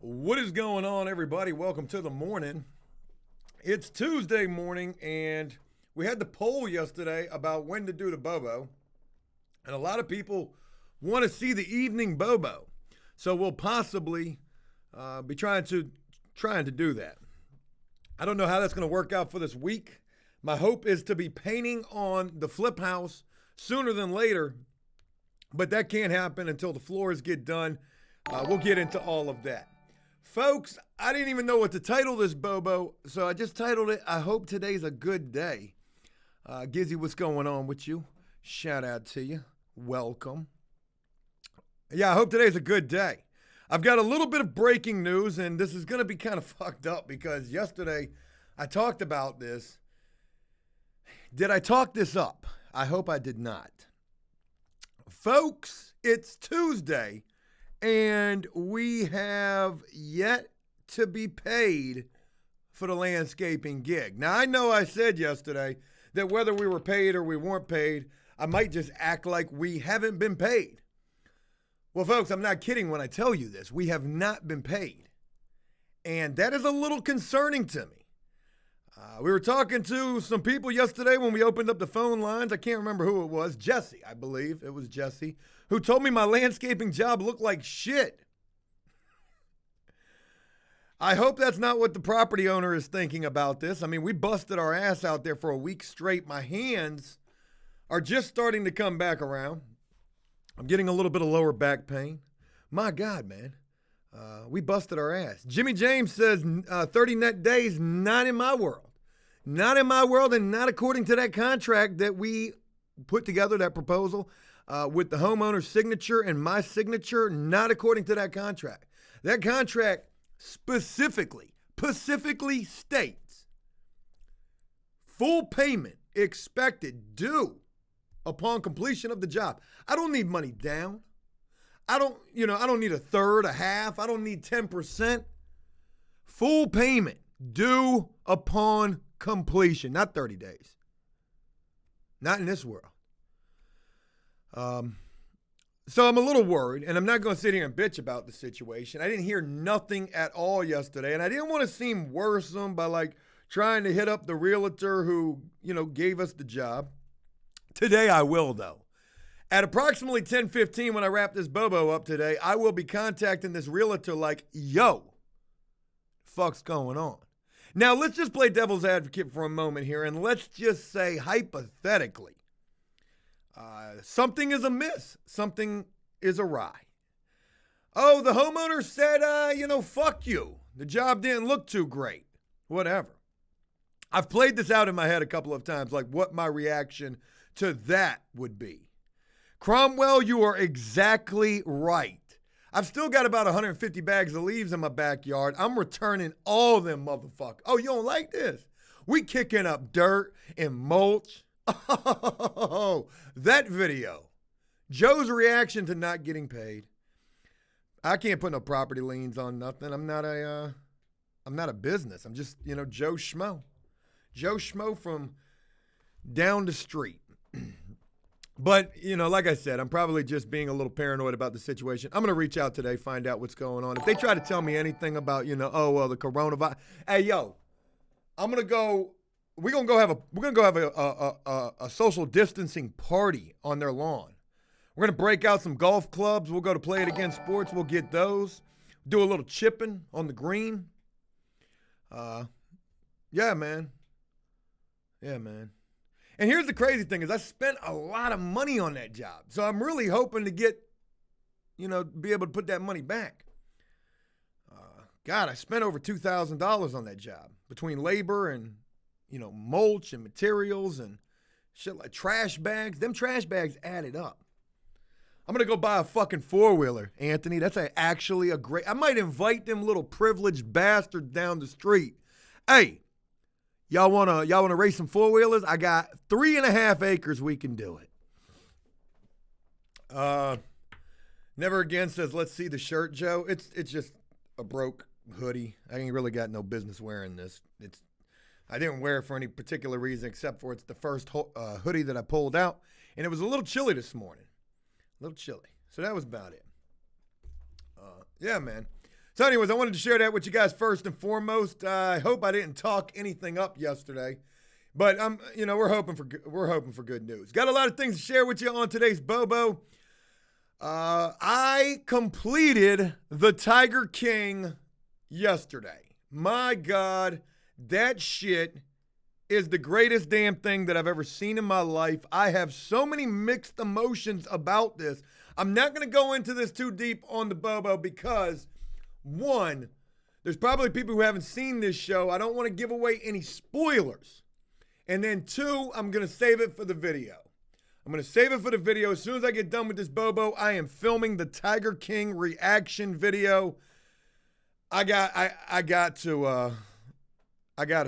What is going on, everybody? Welcome to the morning. It's Tuesday morning, and we had the poll yesterday about when to do the Bobo. And a lot of people want to see the evening Bobo. So we'll possibly be trying to do that. I don't know how that's going to work out for this week. My hope is to be painting on the flip house sooner than later, but that can't happen until the floors get done. We'll get into all of that. Folks, I didn't even know what to title this Bobo, so I just titled it, I Hope Today's a Good Day. Gizzy, what's going on with you? Shout out to you. Welcome. Yeah, I hope today's a good day. I've got a little bit of breaking news, and this is going to be kind of fucked up because yesterday I talked about this. Did I talk this up? I hope I did not. Folks, it's Tuesday. And we have yet to be paid for the landscaping gig. Now, I know I said yesterday that whether we were paid or we weren't paid, I might just act like we haven't been paid. Well, folks, I'm not kidding when I tell you this. We have not been paid. And that is a little concerning to me. We were talking to some people yesterday when we opened up the phone lines. I can't remember who it was. Jesse, I believe. It was Jesse, who told me my landscaping job looked like shit. I hope that's not what the property owner is thinking about this. I mean, we busted our ass out there for a week straight. My hands are just starting to come back around. I'm getting a little bit of lower back pain. My God, man. We busted our ass. Jimmy James says 30 net days, not in my world. Not in my world, and not according to that contract that we put together, that proposal, with the homeowner's signature and my signature, not according to that contract. That contract specifically states full payment expected due upon completion of the job. I don't need money down. I don't need a third, a half. I don't need 10%. Full payment due upon completion, not 30 days. Not in this world. So I'm a little worried, and I'm not going to sit here and bitch about the situation. I didn't hear nothing at all yesterday, and I didn't want to seem worrisome by trying to hit up the realtor who, gave us the job. Today I will, though. At approximately 10:15 when I wrap this Bobo up today, I will be contacting this realtor yo, fuck's going on? Now, let's just play devil's advocate for a moment here, and let's just say hypothetically, something is amiss. Something is awry. Oh, the homeowner said, fuck you. The job didn't look too great. Whatever. I've played this out in my head a couple of times, what my reaction to that would be. Cromwell, you are exactly right. I've still got about 150 bags of leaves in my backyard. I'm returning all of them motherfuckers. Oh, you don't like this? We kicking up dirt and mulch. Oh, that video. Joe's reaction to not getting paid. I can't put no property liens on nothing. I'm not a business. I'm just, Joe Schmo. Joe Schmo from down the street. But, like I said, I'm probably just being a little paranoid about the situation. I'm going to reach out today, find out what's going on. If they try to tell me anything about, the coronavirus. Hey, yo, we're going to go have a social distancing party on their lawn. We're going to break out some golf clubs. We'll go to Play It Again Sports. We'll get those. Do a little chipping on the green. Yeah, man. And here's the crazy thing is I spent a lot of money on that job. So I'm really hoping to get, be able to put that money back. God, I spent over $2,000 on that job between labor and, mulch and materials and shit like trash bags. Them trash bags added up. I'm going to go buy a fucking four-wheeler, Anthony. That's actually a great, I might invite them little privileged bastards down the street. Hey, Y'all wanna race some four-wheelers? I got 3.5 acres. We can do it. Never Again says, let's see the shirt, Joe. It's just a broke hoodie. I ain't really got no business wearing this. I didn't wear it for any particular reason except for it's the first hoodie that I pulled out, and it was a little chilly this morning. A little chilly. So that was about it. Yeah, man. So anyways, I wanted to share that with you guys first and foremost. I hope I didn't talk anything up yesterday, but we're hoping for good news. Got a lot of things to share with you on today's Bobo. I completed the Tiger King yesterday. My God, that shit is the greatest damn thing that I've ever seen in my life. I have so many mixed emotions about this. I'm not going to go into this too deep on the Bobo because, one, there's probably people who haven't seen this show. I don't want to give away any spoilers. And then two, I'm going to save it for the video. As soon as I get done with this Bobo, I am filming the Tiger King reaction video. I got to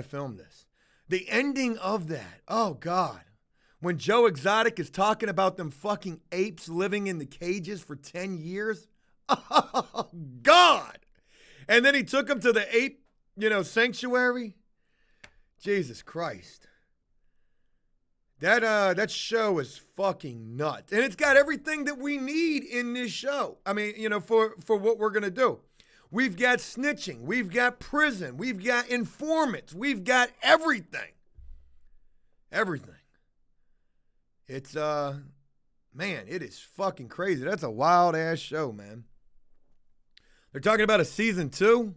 film this. The ending of that, oh God. When Joe Exotic is talking about them fucking apes living in the cages for 10 years. Oh God. And then he took him to the ape, sanctuary. Jesus Christ. That show is fucking nuts. And it's got everything that we need in this show. I mean, for what we're going to do. We've got snitching. We've got prison. We've got informants. We've got everything. Everything. It's, man, it is fucking crazy. That's a wild-ass show, man. They're talking about a season 2.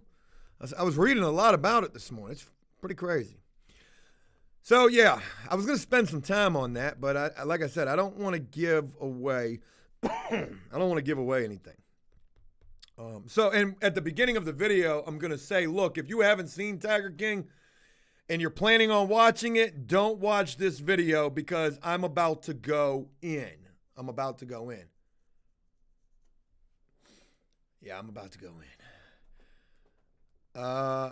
I was reading a lot about it this morning. It's pretty crazy. So, yeah, I was going to spend some time on that, but like I said, I don't want to give away anything. And at the beginning of the video, I'm going to say, look, if you haven't seen Tiger King and you're planning on watching it, don't watch this video because I'm about to go in. Yeah, I'm about to go in.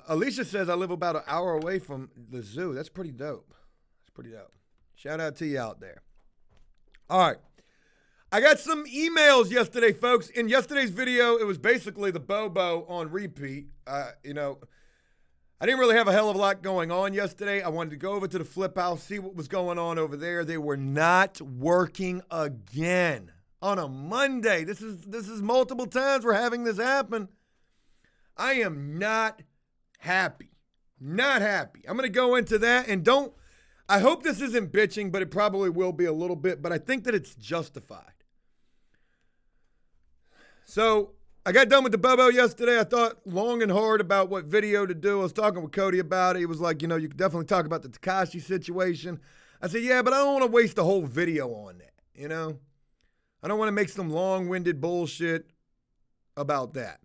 Alicia says I live about an hour away from the zoo. That's pretty dope. Shout out to you out there. All right. I got some emails yesterday, folks. In yesterday's video, it was basically the Bobo on repeat. I didn't really have a hell of a lot going on yesterday. I wanted to go over to the flip house, see what was going on over there. They were not working again on a Monday. This is multiple times we're having this happen. I am not happy. Not happy. I'm going to go into that and I hope this isn't bitching, but it probably will be a little bit, but I think that it's justified. So I got done with the Bobo yesterday. I thought long and hard about what video to do. I was talking with Cody about it. He was like, you could definitely talk about the Tekashi situation. I said, yeah, but I don't want to waste a whole video on that, I don't want to make some long-winded bullshit about that.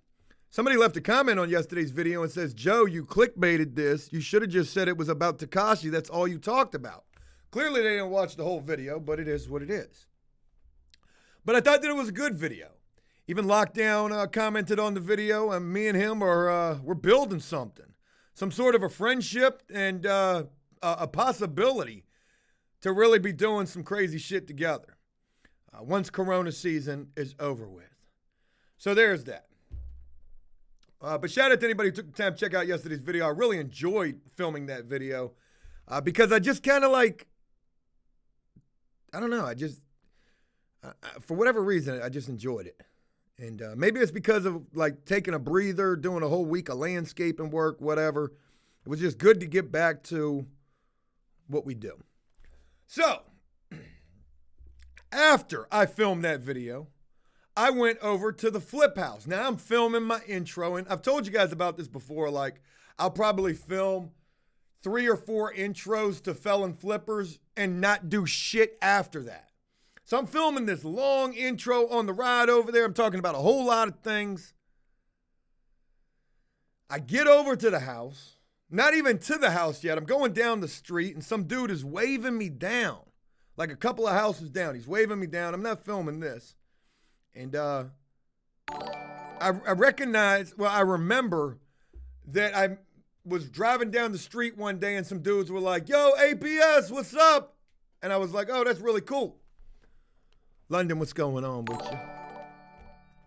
Somebody left a comment on yesterday's video and says, Joe, you clickbaited this. You should have just said it was about Tekashi. That's all you talked about. Clearly, they didn't watch the whole video, but it is what it is. But I thought that it was a good video. Even Lockdown commented on the video, and me and him we're building something. Some sort of a friendship and a possibility to really be doing some crazy shit together once Corona season is over with. So there's that. But shout out to anybody who took the time to check out yesterday's video. I really enjoyed filming that video because I just kind of I don't know, for whatever reason, I just enjoyed it. And maybe it's because of taking a breather, doing a whole week of landscaping work, whatever. It was just good to get back to what we do. So, after I filmed that video, I went over to the flip house. Now I'm filming my intro, and I've told you guys about this before. I'll probably film 3 or 4 intros to Felon Flippers and not do shit after that. So I'm filming this long intro on the ride over there. I'm talking about a whole lot of things. I get over to the house. Not even to the house yet. I'm going down the street, and some dude is waving me down. Like a couple of houses down. He's waving me down. I'm not filming this. And I remember that I was driving down the street one day and some dudes were like, yo, APS, what's up? And I was like, oh, that's really cool. London, what's going on with you?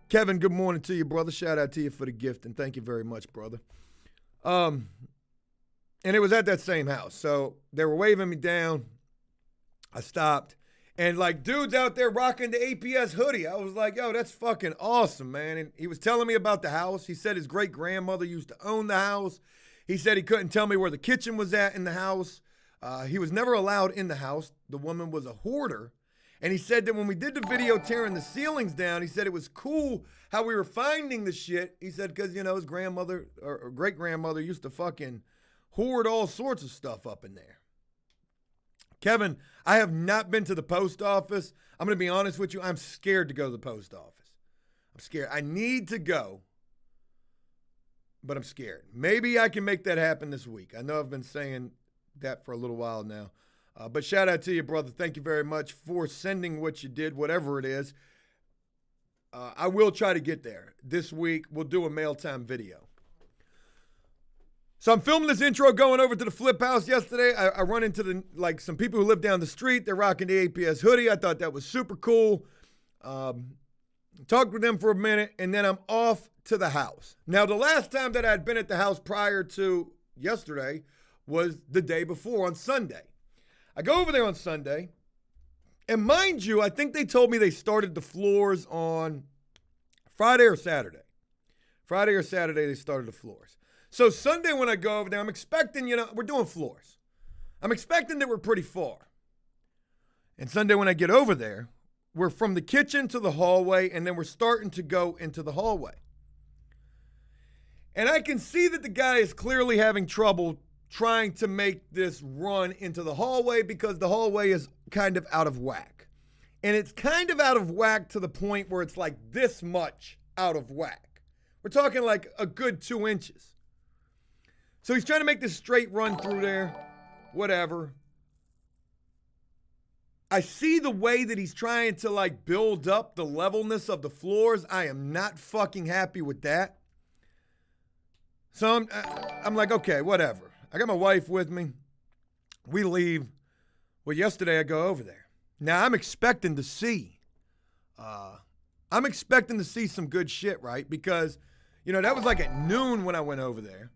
Kevin, good morning to you, brother. Shout out to you for the gift, and thank you very much, brother. And it was at that same house. So they were waving me down. I stopped. And like dudes out there rocking the APS hoodie. I was like, yo, that's fucking awesome, man. And he was telling me about the house. He said his great grandmother used to own the house. He said he couldn't tell me where the kitchen was at in the house. He was never allowed in the house. The woman was a hoarder. And he said that when we did the video tearing the ceilings down, he said it was cool how we were finding the shit. He said because, you know, his grandmother or great grandmother used to fucking hoard all sorts of stuff up in there. Kevin, I have not been to the post office. I'm going to be honest with you. I'm scared to go to the post office. I'm scared. I need to go, but I'm scared. Maybe I can make that happen this week. I know I've been saying that for a little while now. But shout out to you, brother. Thank you very much for sending what you did, whatever it is. I will try to get there. This week, we'll do a mail time video. So I'm filming this intro going over to the flip house yesterday. I run into some people who live down the street. They're rocking the APS hoodie. I thought that was super cool. Talked with them for a minute, and then I'm off to the house. Now, the last time that I'd been at the house prior to yesterday was the day before on Sunday. I go over there on Sunday, and mind you, I think they told me they started the floors on Friday or Saturday. Friday or Saturday, they started the floors. So Sunday when I go over there, I'm expecting, we're doing floors. I'm expecting that we're pretty far. And Sunday when I get over there, we're from the kitchen to the hallway, and then we're starting to go into the hallway. And I can see that the guy is clearly having trouble trying to make this run into the hallway because the hallway is kind of out of whack. And it's kind of out of whack to the point where it's like this much out of whack. We're talking like a good 2 inches. So he's trying to make this straight run through there, whatever. I see the way that he's trying to like build up the levelness of the floors. I am not fucking happy with that. So I'm like, okay, whatever. I got my wife with me. We leave. Well, yesterday I go over there. Now I'm expecting to see some good shit, right? Because, that was like at noon when I went over there.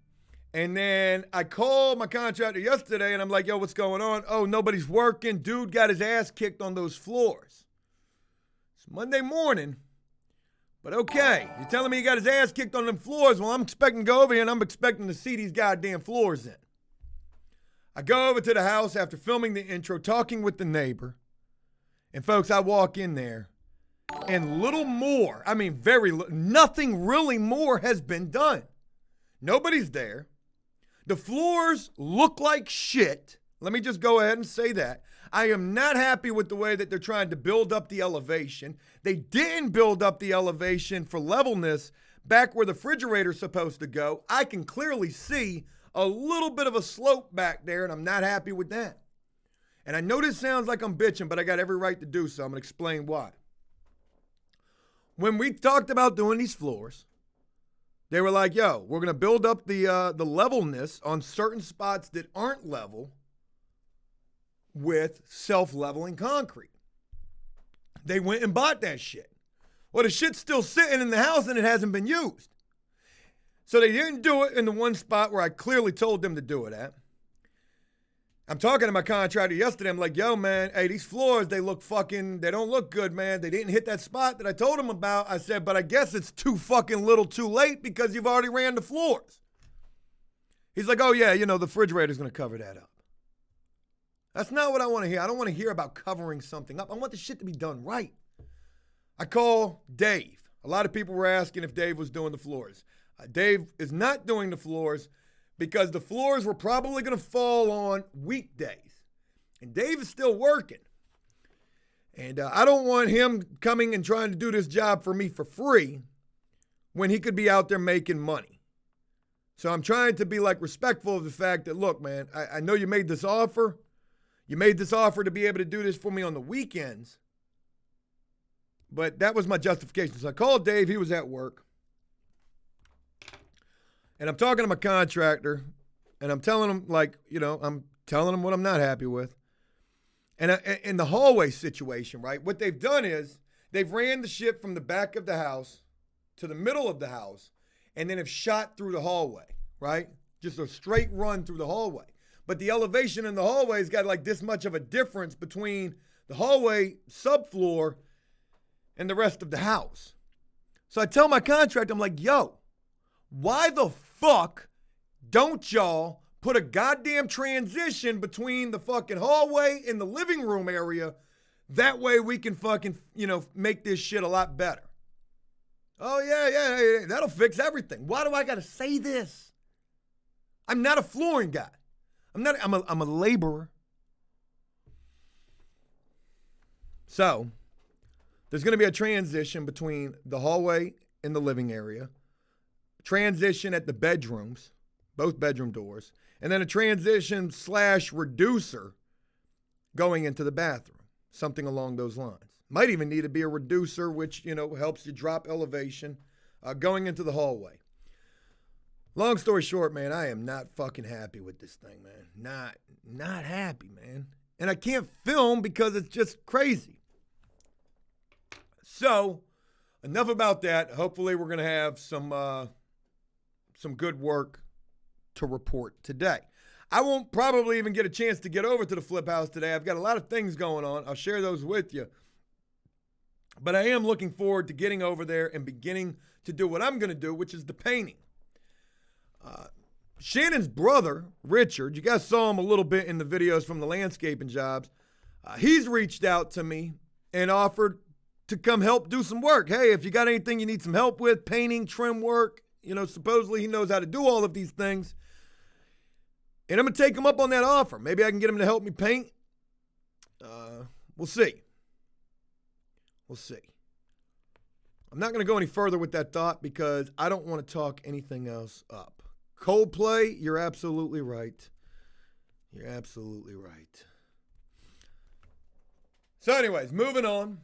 And then I called my contractor yesterday, and I'm like, yo, what's going on? Oh, nobody's working. Dude got his ass kicked on those floors. It's Monday morning, but okay. You're telling me he got his ass kicked on them floors? Well, I'm expecting to go over here, and I'm expecting to see these goddamn floors in. I go over to the house after filming the intro, talking with the neighbor. And, folks, I walk in there, and nothing really more has been done. Nobody's there. The floors look like shit. Let me just go ahead and say that. I am not happy with the way that they're trying to build up the elevation. They didn't build up the elevation for levelness back where the refrigerator's supposed to go. I can clearly see a little bit of a slope back there, and I'm not happy with that. And I know this sounds like I'm bitching, but I got every right to do so. I'm going to explain why. When we talked about doing these floors, they were like, yo, we're going to build up the levelness on certain spots that aren't level with self-leveling concrete. They went and bought that shit. Well, the shit's still sitting in the house and it hasn't been used. So they didn't do it in the one spot where I clearly told them to do it at. I'm talking to my contractor yesterday. I'm like, yo, man, hey, these floors, they don't look good, man. They didn't hit that spot that I told them about. I said, but I guess it's too fucking little too late because you've already ran the floors. He's like, oh, yeah, the refrigerator's going to cover that up. That's not what I want to hear. I don't want to hear about covering something up. I want the shit to be done right. I call Dave. A lot of people were asking if Dave was doing the floors. Dave is not doing the floors because the floors were probably going to fall on weekdays. And Dave is still working. And I don't want him coming and trying to do this job for me for free when he could be out there making money. So I'm trying to be respectful of the fact that, look, man, I know you made this offer. You made this offer to be able to do this for me on the weekends. But that was my justification. So I called Dave. He was at work. And I'm talking to my contractor, and I'm telling him, I'm telling him what I'm not happy with. And in the hallway situation, right, what they've done is they've ran the shit from the back of the house to the middle of the house and then have shot through the hallway, right? Just a straight run through the hallway. But the elevation in the hallway has got this much of a difference between the hallway, subfloor, and the rest of the house. So I tell my contractor, I'm like, yo, why the fuck don't y'all put a goddamn transition between the fucking hallway and the living room area? That way we can fucking, make this shit a lot better. Oh, yeah, that'll fix everything. Why do I got to say this? I'm not a flooring guy. I'm a laborer. So, there's going to be a transition between the hallway and the living area, transition at the bedrooms, both bedroom doors, and then a transition / reducer going into the bathroom, something along those lines. Might even need to be a reducer, which, helps you drop elevation going into the hallway. Long story short, man, I am not fucking happy with this thing, man. Not happy, man. And I can't film because it's just crazy. So, enough about that. Hopefully we're going to have some good work to report today. I won't probably even get a chance to get over to the flip house today. I've got a lot of things going on. I'll share those with you. But I am looking forward to getting over there and beginning to do what I'm going to do, which is the painting. Shannon's brother, Richard, you guys saw him a little bit in the videos from the landscaping jobs. He's reached out to me and offered to come help do some work. Hey, if you got anything you need some help with, painting, trim work, supposedly he knows how to do all of these things. And I'm going to take him up on that offer. Maybe I can get him to help me paint. We'll see. We'll see. I'm not going to go any further with that thought because I don't want to talk anything else up. Coldplay, you're absolutely right. You're absolutely right. So anyways, moving on.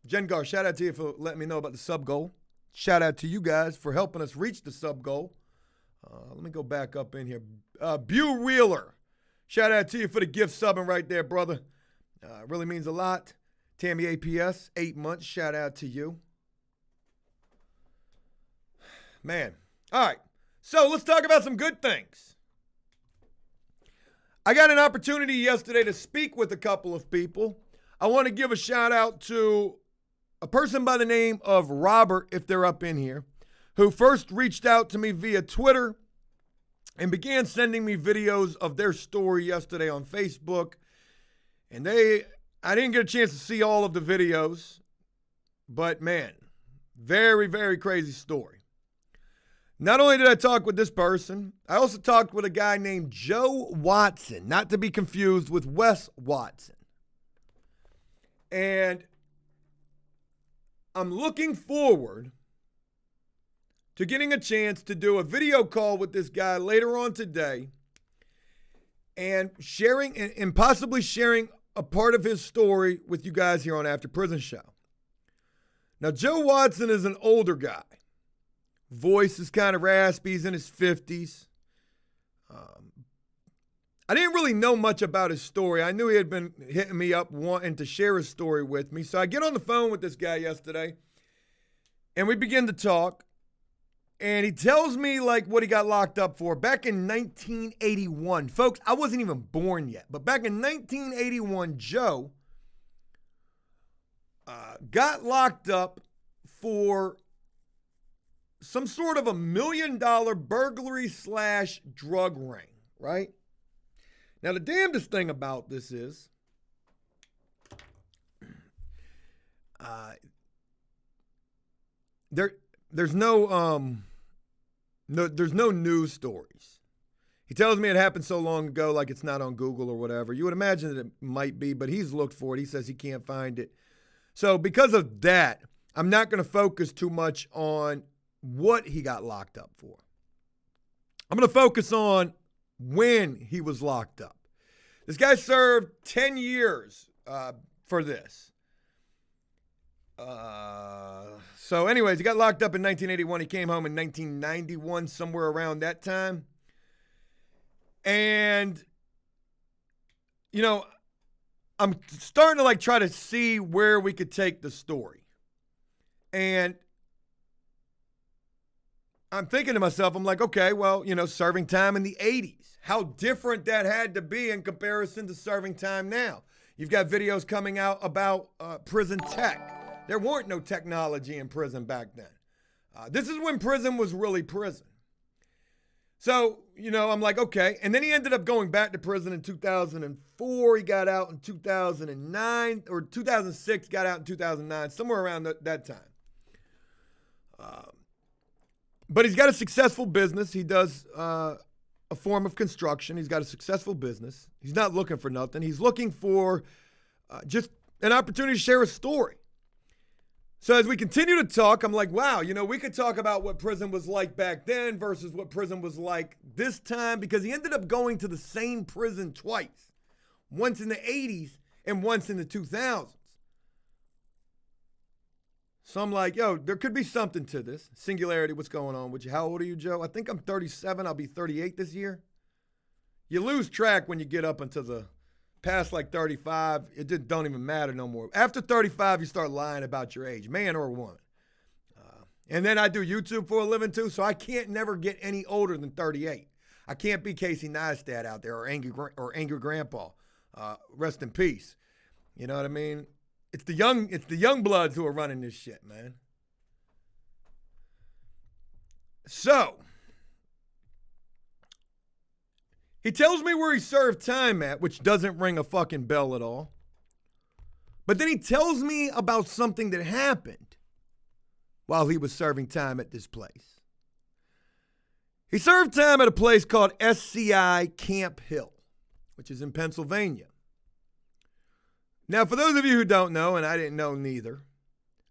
Jengar, shout out to you for letting me know about the sub goal. Shout out to you guys for helping us reach the sub goal. Let me go back up in here. Bew Wheeler, shout out to you for the gift subbing right there, brother. It really means a lot. Tammy APS, 8 months. Shout out to you. Man. All right. So let's talk about some good things. I got an opportunity yesterday to speak with a couple of people. I want to give a shout out to a person by the name of Robert, if they're up in here, who first reached out to me via Twitter and began sending me videos of their story yesterday on Facebook. And I didn't get a chance to see all of the videos, but man, very, very crazy story. Not only did I talk with this person, I also talked with a guy named Joe Watson, not to be confused with Wes Watson. And I'm looking forward to getting a chance to do a video call with this guy later on today and sharing and possibly sharing a part of his story with you guys here on After Prison Show. Now, Joe Watson is an older guy. Voice is kind of raspy. He's in his 50s. I didn't really know much about his story. I knew he had been hitting me up wanting to share his story with me. So I get on the phone with this guy yesterday, and we begin to talk. And he tells me what he got locked up for back in 1981. Folks, I wasn't even born yet. But back in 1981, Joe got locked up for some sort of $1 million burglary / drug ring, right? Now, the damnedest thing about this is there's no news stories. He tells me it happened so long ago, like it's not on Google or whatever. You would imagine that it might be, but he's looked for it. He says he can't find it. So because of that, I'm not going to focus too much on what he got locked up for. I'm going to focus on when he was locked up. This guy served 10 years for this. So anyways, he got locked up in 1981. He came home in 1991, somewhere around that time. And, I'm starting to try to see where we could take the story. And I'm thinking to myself, I'm like, okay, well, serving time in the 80s. How different that had to be in comparison to serving time now. You've got videos coming out about prison tech. There weren't no technology in prison back then. This is when prison was really prison. So, I'm like, okay. And then he ended up going back to prison in 2004. He got out in 2009 or 2006, got out in 2009, somewhere around that time. But he's got a successful business. He does a form of construction. He's got a successful business. He's not looking for nothing. He's looking for just an opportunity to share a story. So as we continue to talk, I'm like, wow, we could talk about what prison was like back then versus what prison was like this time, because he ended up going to the same prison twice, once in the 80s and once in the 2000s. So I'm like, yo, there could be something to this. Singularity, what's going on with you? How old are you, Joe? I think I'm 37. I'll be 38 this year. You lose track when you get up into the past like 35. It just don't even matter no more. After 35, you start lying about your age, man or woman. And then I do YouTube for a living too, so I can't never get any older than 38. I can't be Casey Neistat out there or Angry Grandpa. Rest in peace. You know what I mean? It's the young bloods who are running this shit, man. So, he tells me where he served time at, which doesn't ring a fucking bell at all. But then he tells me about something that happened while he was serving time at this place. He served time at a place called SCI Camp Hill, which is in Pennsylvania. Now, for those of you who don't know, and I didn't know neither,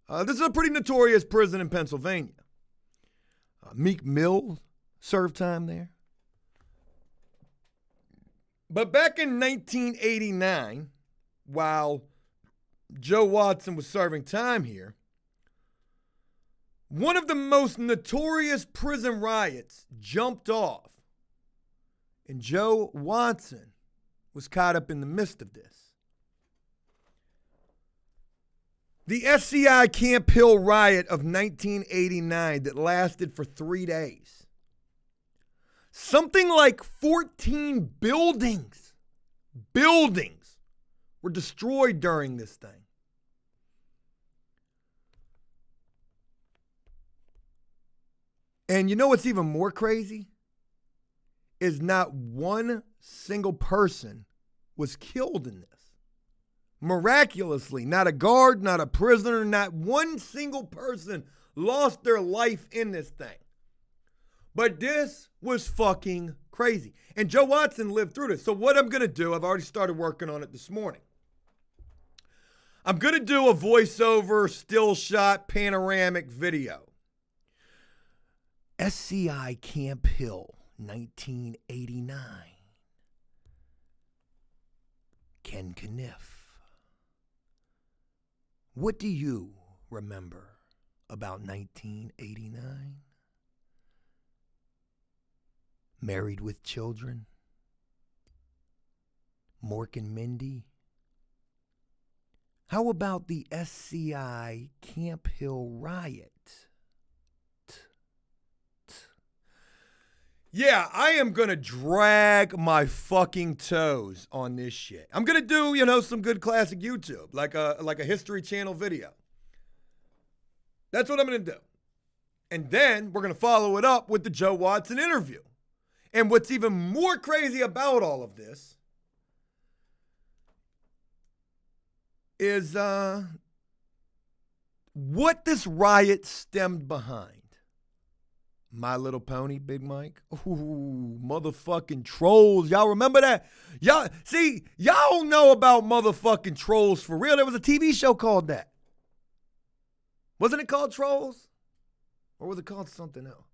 this is a pretty notorious prison in Pennsylvania. Meek Mill served time there. But back in 1989, while Joe Watson was serving time here, one of the most notorious prison riots jumped off, and Joe Watson was caught up in the midst of this. The SCI Camp Hill riot of 1989 that lasted for 3 days. Something like 14 buildings were destroyed during this thing. And you know what's even more crazy? Is not one single person was killed in this. Miraculously, not a guard, not a prisoner, not one single person lost their life in this thing. But this was fucking crazy. And Joe Watson lived through this. So what I'm going to do, I've already started working on it this morning. I'm going to do a voiceover, still shot, panoramic video. SCI Camp Hill, 1989. Ken Kniff. What do you remember about 1989? Married with Children? Mork and Mindy? How about the SCI Camp Hill riot? Yeah, I am going to drag my fucking toes on this shit. I'm going to do, some good classic YouTube, like a History Channel video. That's what I'm going to do. And then we're going to follow it up with the Joe Watson interview. And what's even more crazy about all of this is what this riot stemmed behind. My Little Pony, Big Mike. Ooh, motherfucking trolls. Y'all remember that? Y'all know about motherfucking trolls for real. There was a TV show called that. Wasn't it called Trolls? Or was it called something else?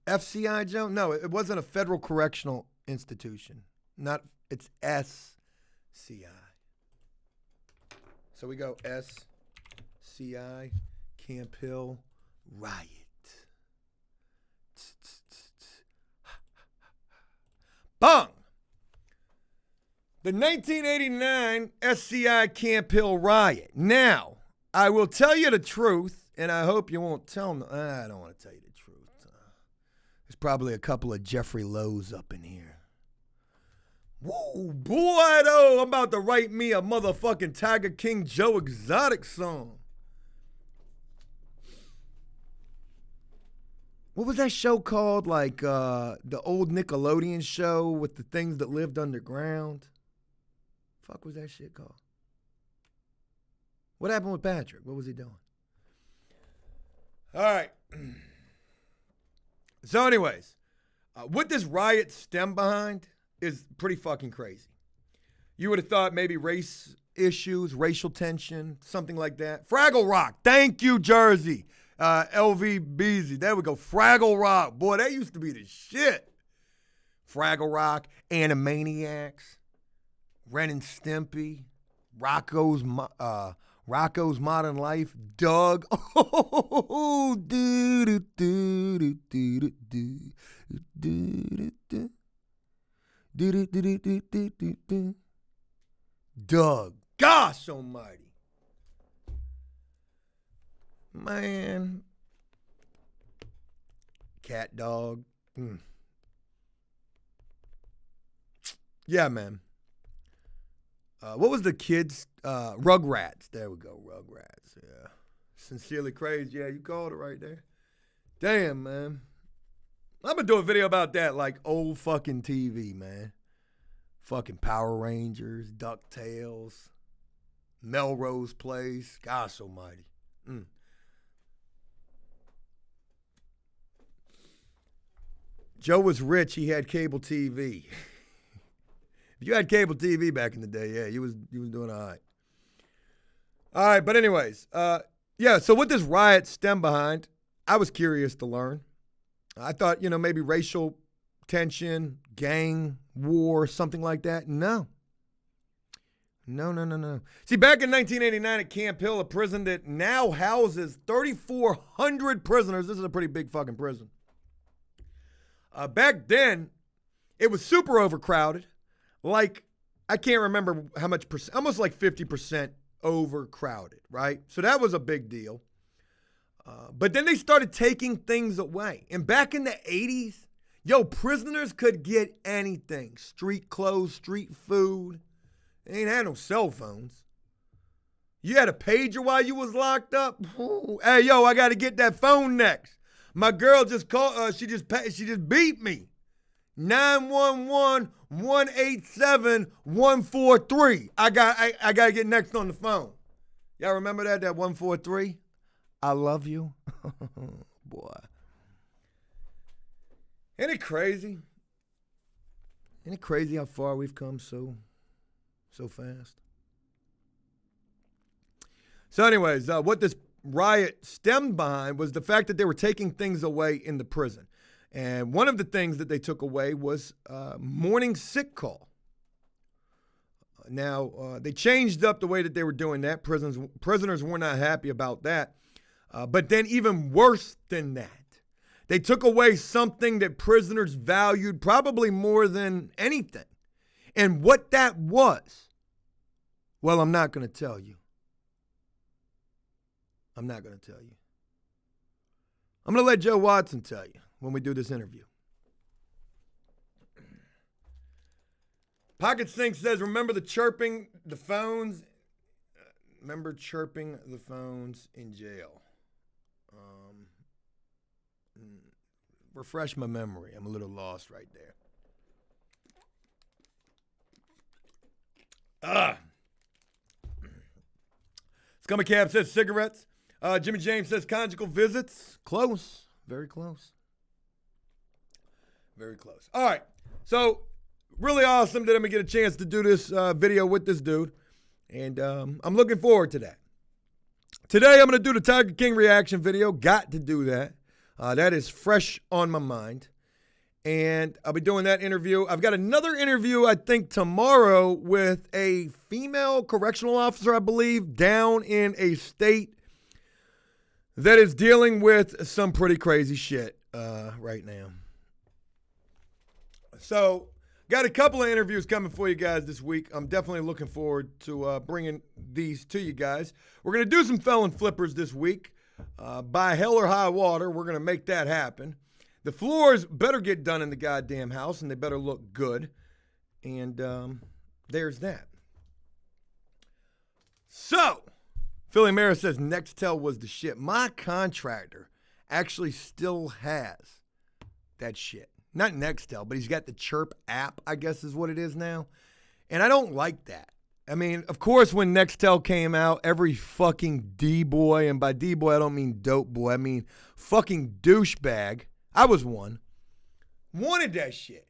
FCI, Joe? No, it wasn't a federal correctional institution. It's SCI. So we go SCI, Camp Hill riot. Bang! The 1989 SCI Camp Hill riot. Now, I will tell you the truth, and I hope you won't tell me. I don't want to tell you the truth. There's probably a couple of Jeffrey Lowe's up in here. Whoa, boy, though, I'm about to write me a motherfucking Tiger King Joe Exotic song. What was that show called? Like the old Nickelodeon show with the things that lived underground? Fuck was that shit called? What happened with Patrick? What was he doing? All right. So anyways, what this riot stemmed behind is pretty fucking crazy. You would have thought maybe race issues, racial tension, something like that. Fraggle Rock. Thank you, Jersey. LVBZ. There we go. Fraggle Rock. Boy, that used to be the shit. Fraggle Rock, Animaniacs, Ren and Stimpy, Rocco's Modern Life, Doug. Oh, Doug. Gosh almighty. Man. Cat Dog. Yeah, man. What was the kids? Rugrats. There we go. Rugrats. Yeah. Sincerely Crazy. Yeah, you called it right there. Damn, man. I'm going to do a video about that, like old fucking TV, man. Fucking Power Rangers, DuckTales, Melrose Place. Gosh almighty. Joe was rich. He had cable TV. If you had cable TV back in the day, yeah, he was doing all right. All right, but anyways, yeah, so what this riot stemmed behind, I was curious to learn. I thought, maybe racial tension, gang war, something like that. No. No. See, back in 1989 at Camp Hill, a prison that now houses 3,400 prisoners. This is a pretty big fucking prison. Back then, it was super overcrowded. Like, I can't remember how much percent, almost like 50% overcrowded, right? So that was a big deal. But then they started taking things away. And back in the 80s, prisoners could get anything. Street clothes, street food. They ain't had no cell phones. You had a pager while you was locked up? Ooh. Hey, I got to get that phone next. My girl just called, she just beat me. 911-187-143. I got to get next on the phone. Y'all remember that 143? I love you. Boy. Ain't it crazy? Ain't it crazy how far we've come so fast? So anyways, what this riot stemmed behind was the fact that they were taking things away in the prison. And one of the things that they took away was morning sick call. Now, they changed up the way that they were doing that. Prisoners were not happy about that. But then even worse than that, they took away something that prisoners valued probably more than anything. And what that was, well, I'm not going to tell you. I'm not going to tell you. I'm going to let Joe Watson tell you when we do this interview. Pocket Sink says, remember chirping the phones in jail. Refresh my memory. I'm a little lost right there. Scummy Cab says cigarettes. Jimmy James says conjugal visits. Close. Very close. Very close. All right. So, really awesome that I'm going to get a chance to do this video with this dude. And I'm looking forward to that. Today, I'm going to do the Tiger King reaction video. Got to do that. That is fresh on my mind. And I'll be doing that interview. I've got another interview, I think, tomorrow with a female correctional officer, I believe, down in a state that is dealing with some pretty crazy shit right now. So, got a couple of interviews coming for you guys this week. I'm definitely looking forward to bringing these to you guys. We're going to do some felon flippers this week. By hell or high water, we're going to make that happen. The floors better get done in the goddamn house, and they better look good. And there's that. So, Philly Mara says Nextel was the shit. My contractor actually still has that shit. Not Nextel, but he's got the Chirp app, I guess is what it is now. And I don't like that. I mean, of course, when Nextel came out, every fucking D-boy, and by D-boy I don't mean dope boy, I mean fucking douchebag, I was one, wanted that shit.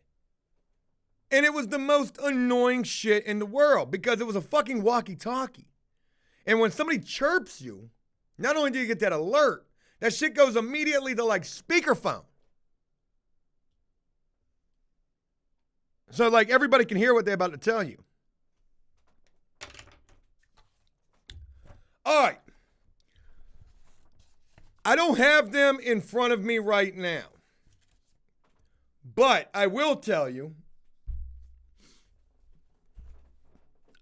And it was the most annoying shit in the world because it was a fucking walkie-talkie. And when somebody chirps you, not only do you get that alert, that shit goes immediately to like speakerphone. So like everybody can hear what they're about to tell you. All right. I don't have them in front of me right now. But I will tell you,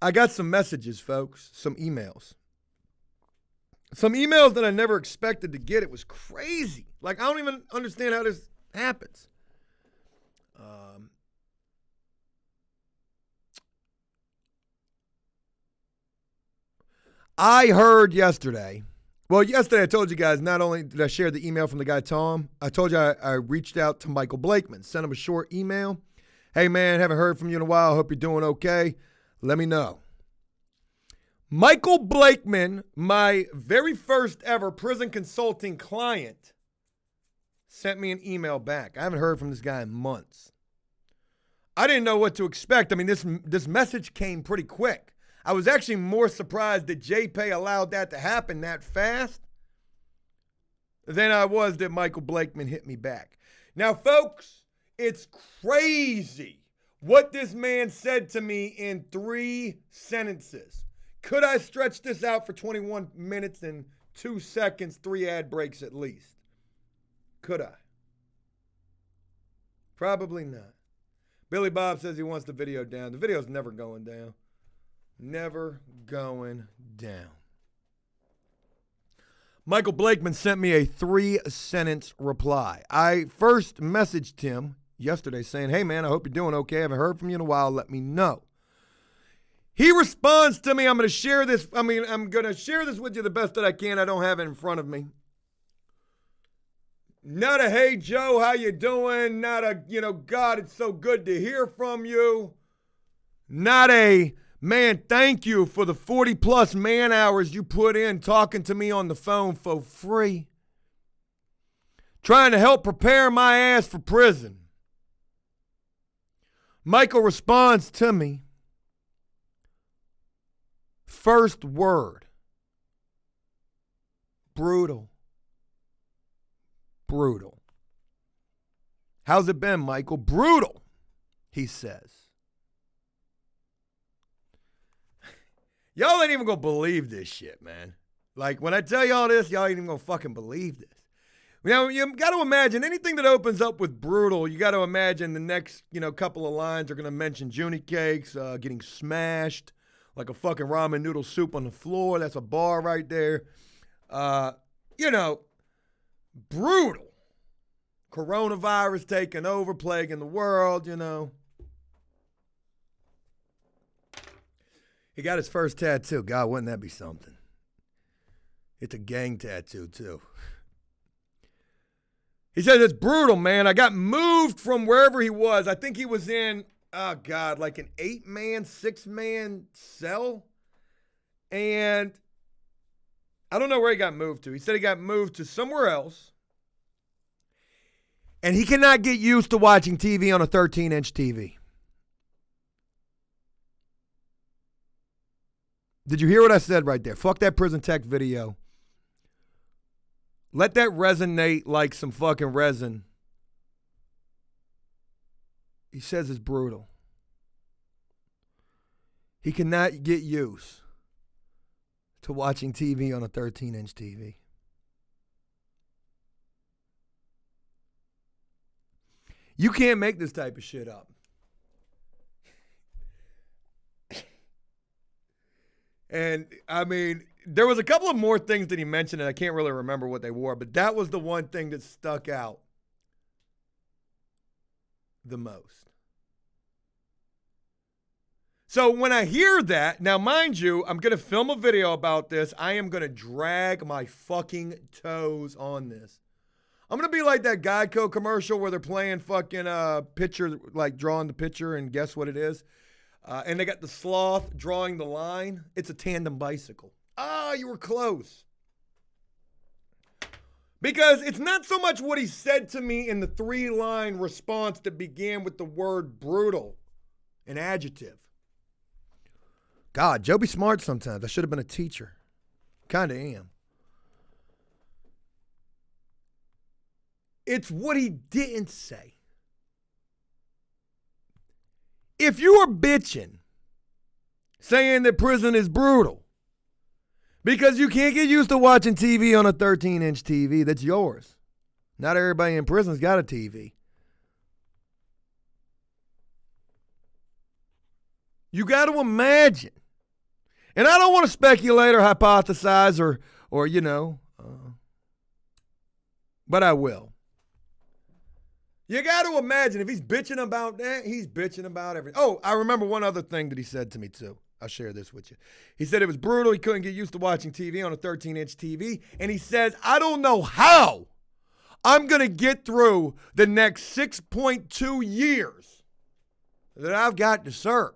I got some messages, folks, some emails. Some emails that I never expected to get. It was crazy. Like, I don't even understand how this happens. I heard yesterday, I told you guys, not only did I share the email from the guy Tom, I told you I reached out to Michael Blakeman, sent him a short email. Hey, man, haven't heard from you in a while. Hope you're doing okay. Let me know. Michael Blakeman, my very first ever prison consulting client, sent me an email back. I haven't heard from this guy in months. I didn't know what to expect. I mean, this message came pretty quick. I was actually more surprised that JPay allowed that to happen that fast than I was that Michael Blakeman hit me back. Now, folks, it's crazy what this man said to me in 3 sentences. Could I stretch this out for 21 minutes and 2 seconds, 3 ad breaks at least? Could I? Probably not. Billy Bob says he wants the video down. The video's never going down. Never going down. Michael Blakeman sent me a 3-sentence reply. I first messaged him yesterday saying, hey, man, I hope you're doing okay. I haven't heard from you in a while. Let me know. He responds to me, I'm going to share this with you the best that I can. I don't have it in front of me. Not a, hey, Joe, how you doing? Not a, God, it's so good to hear from you. Not a, man, thank you for the 40-plus man hours you put in talking to me on the phone for free. Trying to help prepare my ass for prison. Michael responds to me. First word. Brutal. Brutal. How's it been, Michael? Brutal, he says. Y'all ain't even gonna believe this shit, man. Like, when I tell y'all this, y'all ain't even gonna fucking believe this. You got to imagine anything that opens up with brutal, you got to imagine the next, couple of lines are going to mention Junie cakes, getting smashed like a fucking ramen noodle soup on the floor. That's a bar right there. Brutal. Coronavirus taking over, plaguing the world, He got his first tattoo. God, wouldn't that be something? It's a gang tattoo, too. He says, it's brutal, man. I got moved from wherever he was. I think he was in, like an 8-man, 6-man cell. And I don't know where he got moved to. He said he got moved to somewhere else. And he cannot get used to watching TV on a 13-inch TV. Did you hear what I said right there? Fuck that prison tech video. Let that resonate like some fucking resin. He says it's brutal. He cannot get used to watching TV on a 13-inch TV. You can't make this type of shit up. And, I mean, there was a couple of more things that he mentioned, and I can't really remember what they were, but that was the one thing that stuck out the most. So when I hear that, now mind you, I'm going to film a video about this. I am going to drag my fucking toes on this. I'm going to be like that Geico commercial where they're playing fucking pitcher, like drawing the pitcher and guess what it is. And they got the sloth drawing the line. It's a tandem bicycle. Ah, you were close. Because it's not so much what he said to me in the 3-line response that began with the word brutal, an adjective. God, Joe be smart sometimes. I should have been a teacher. Kind of am. It's what he didn't say. If you are bitching, saying that prison is brutal, because you can't get used to watching TV on a 13-inch TV that's yours. Not everybody in prison's got a TV. You got to imagine. And I don't want to speculate or hypothesize or you know, but I will. You got to imagine if he's bitching about that, he's bitching about everything. Oh, I remember one other thing that he said to me too. I'll share this with you. He said it was brutal. He couldn't get used to watching TV on a 13-inch TV. And he says, I don't know how I'm going to get through the next 6.2 years that I've got to serve.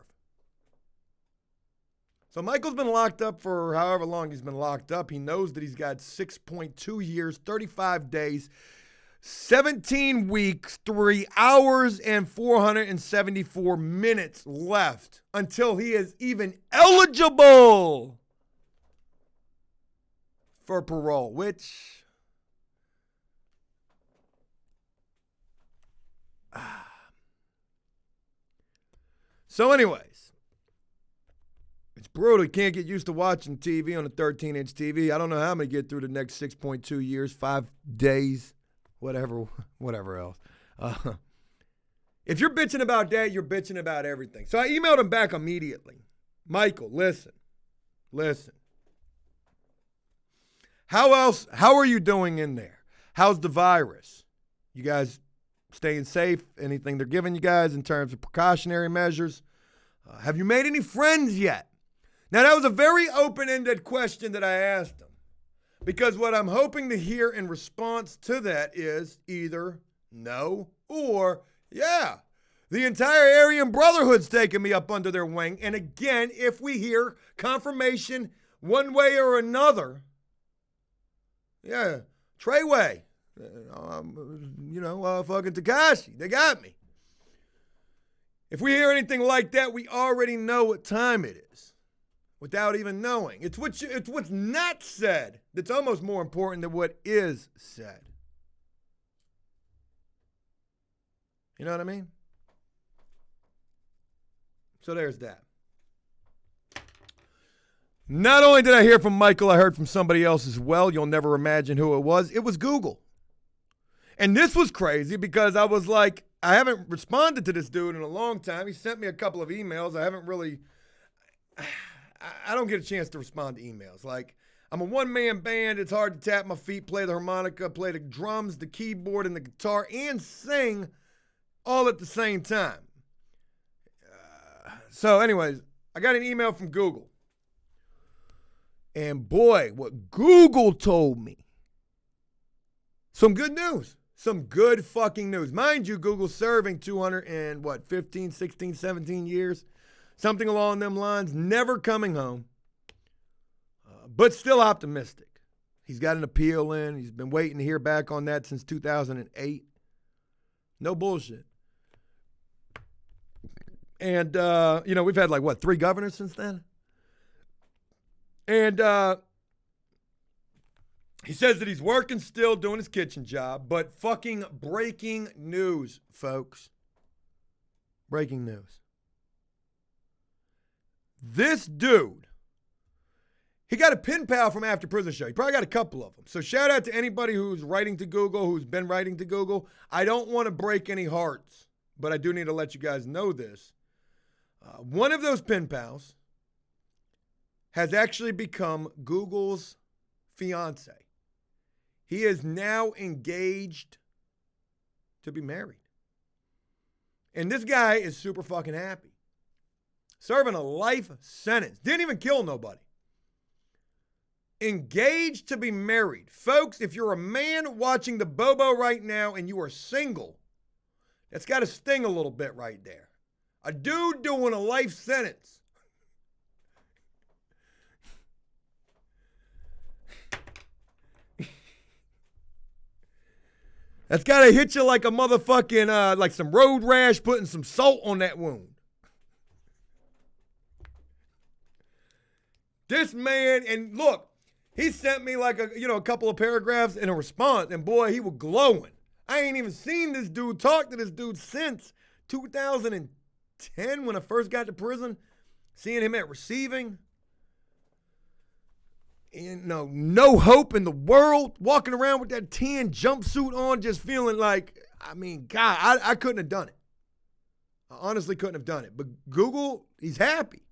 So Michael's been locked up for however long he's been locked up. He knows that he's got 6.2 years, 35 days, 17 weeks, 3 hours, and 474 minutes left until he is even eligible for parole, which so anyways, it's brutal. You can't get used to watching TV on a 13-inch TV. I don't know how I'm going to get through the next 6.2 years, 5 days, whatever else. If you're bitching about that, you're bitching about everything. So I emailed him back immediately. Michael, listen. How are you doing in there? How's the virus? You guys staying safe? Anything they're giving you guys in terms of precautionary measures? Have you made any friends yet? Now, that was a very open-ended question that I asked him, because what I'm hoping to hear in response to that is either no or yeah. The entire Aryan Brotherhood's taking me up under their wing. And again, if we hear confirmation one way or another, yeah, Treyway, fucking Tekashi, they got me. If we hear anything like that, we already know what time it is without even knowing. It's what's not said that's almost more important than what is said. You know what I mean? So there's that. Not only did I hear from Michael, I heard from somebody else as well. You'll never imagine who it was. It was Google. And this was crazy because I was like, I haven't responded to this dude in a long time. He sent me a couple of emails. I don't get a chance to respond to emails. Like, I'm a one-man band. It's hard to tap my feet, play the harmonica, play the drums, the keyboard, and the guitar, and sing all at the same time. So anyways, I got an email from Google. And boy, what Google told me. Some good news. Some good fucking news. Mind you, Google's serving 15, 16, 17 years. Something along them lines. Never coming home. But still optimistic. He's got an appeal in. He's been waiting to hear back on that since 2008. No bullshit. And, we've had 3 governors since then? And he says that he's working still, doing his kitchen job, but fucking breaking news, folks. Breaking news. This dude, he got a pen pal from After Prison Show. He probably got a couple of them. So shout out to anybody who's writing to Google, who's been writing to Google. I don't want to break any hearts, but I do need to let you guys know this. One of those pen pals has actually become Google's fiance. He is now engaged to be married. And this guy is super fucking happy. Serving a life sentence. Didn't even kill nobody. Engaged to be married. Folks, if you're a man watching the Bobo right now and you are single, that's got to sting a little bit right there. A dude doing a life sentence. That's got to hit you like a motherfucking, like some road rash, putting some salt on that wound. This man, and look, he sent me like a couple of paragraphs in a response, and boy, he was glowing. I ain't even seen this dude, talk to this dude since 2010 when I first got to prison, seeing him at receiving. And no hope in the world, walking around with that tan jumpsuit on, just feeling like, I mean, God, I couldn't have done it. I honestly couldn't have done it. But Google, he's happy.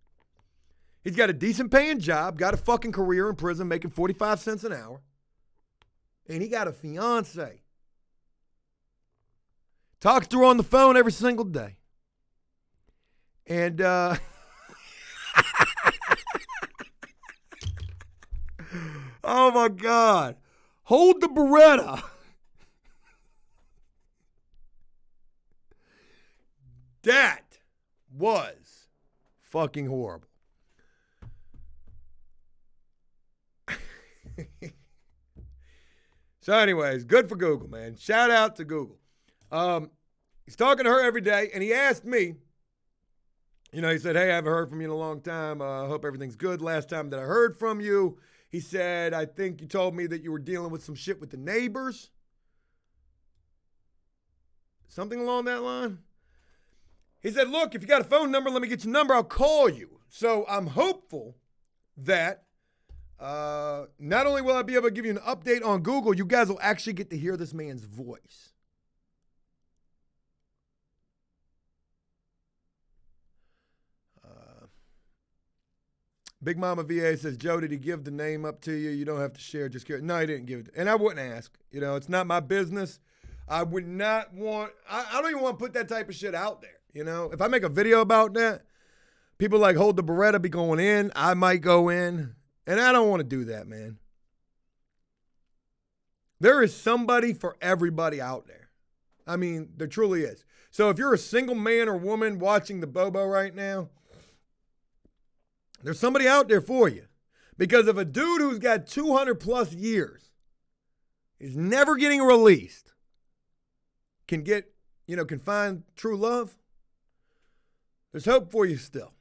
He's got a decent paying job, got a fucking career in prison, making 45 cents an hour. And he got a fiance. Talks to her on the phone every single day. And, oh my God. Hold the Beretta. That was fucking horrible. So anyways, good for Google, man. Shout out to Google. He's talking to her every day, and he asked me, he said, hey, I haven't heard from you in a long time. I hope everything's good. Last time that I heard from you, he said, I think you told me that you were dealing with some shit with the neighbors. Something along that line. He said, look, if you got a phone number, let me get your number. I'll call you. So I'm hopeful that not only will I be able to give you an update on Google, you guys will actually get to hear this man's voice. Big Mama VA says, Joe, did he give the name up to you? You don't have to share, just care. No, he didn't give it. And I wouldn't ask. It's not my business. I would not want, I don't even want to put that type of shit out there. If I make a video about that, people like Hold the Beretta be going in. I might go in. And I don't want to do that, man. There is somebody for everybody out there. I mean, there truly is. So if you're a single man or woman watching the Bobo right now, there's somebody out there for you. Because if a dude who's got 200 plus years is never getting released can find true love, there's hope for you still.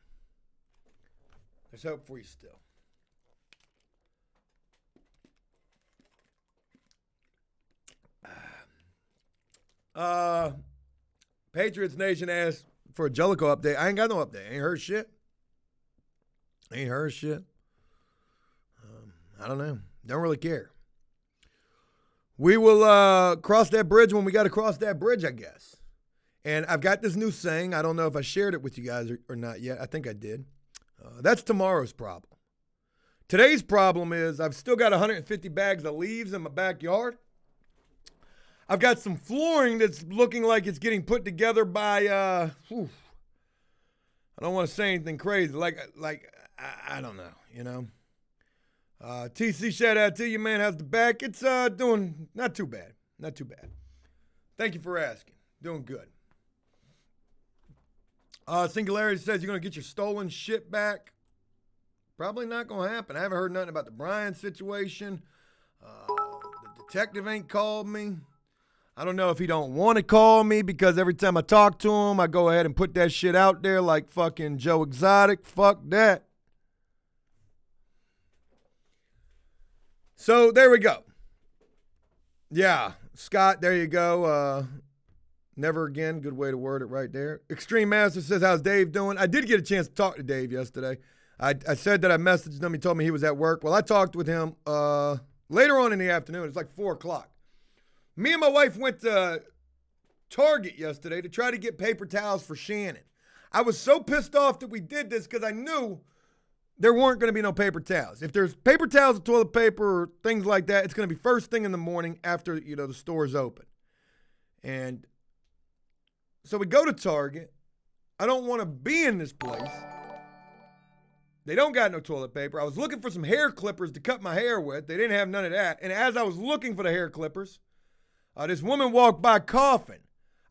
There's hope for you still. Patriots Nation asked for a Jellicoe update. I ain't got no update. Ain't heard shit. I don't know. Don't really care. We will cross that bridge when we got to cross that bridge, I guess. And I've got this new saying. I don't know if I shared it with you guys or not yet. I think I did. That's tomorrow's problem. Today's problem is I've still got 150 bags of leaves in my backyard. I've got some flooring that's looking like it's getting put together by, I don't want to say anything crazy. I don't know, TC, shout out to you, man. How's the back? It's doing not too bad. Not too bad. Thank you for asking. Doing good. Singularity says you're going to get your stolen shit back. Probably not going to happen. I haven't heard nothing about the Brian situation. The detective ain't called me. I don't know if he don't want to call me because every time I talk to him, I go ahead and put that shit out there like fucking Joe Exotic. Fuck that. So there we go. Yeah, Scott, there you go. Never again. Good way to word it right there. Extreme Master says, how's Dave doing? I did get a chance to talk to Dave yesterday. I said that I messaged him. He told me he was at work. Well, I talked with him later on in the afternoon. It's like 4 o'clock. Me and my wife went to Target yesterday to try to get paper towels for Shannon. I was so pissed off that we did this because I knew there weren't going to be no paper towels. If there's paper towels, toilet paper, or things like that, it's going to be first thing in the morning after, the store's open. And so we go to Target. I don't want to be in this place. They don't got no toilet paper. I was looking for some hair clippers to cut my hair with. They didn't have none of that. And as I was looking for the hair clippers, this woman walked by coughing.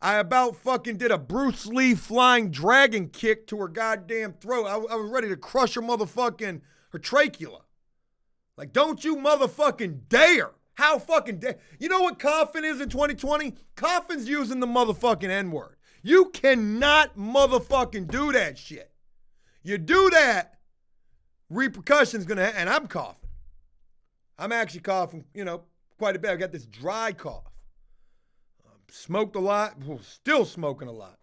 I about fucking did a Bruce Lee flying dragon kick to her goddamn throat. I was ready to crush her trachea. Like, don't you motherfucking dare. How fucking dare. You know what coughing is in 2020? Coughing's using the motherfucking N-word. You cannot motherfucking do that shit. You do that, repercussions gonna happen. And I'm coughing. I'm actually coughing, quite a bit. I got this dry cough. Smoked a lot, still smoking a lot.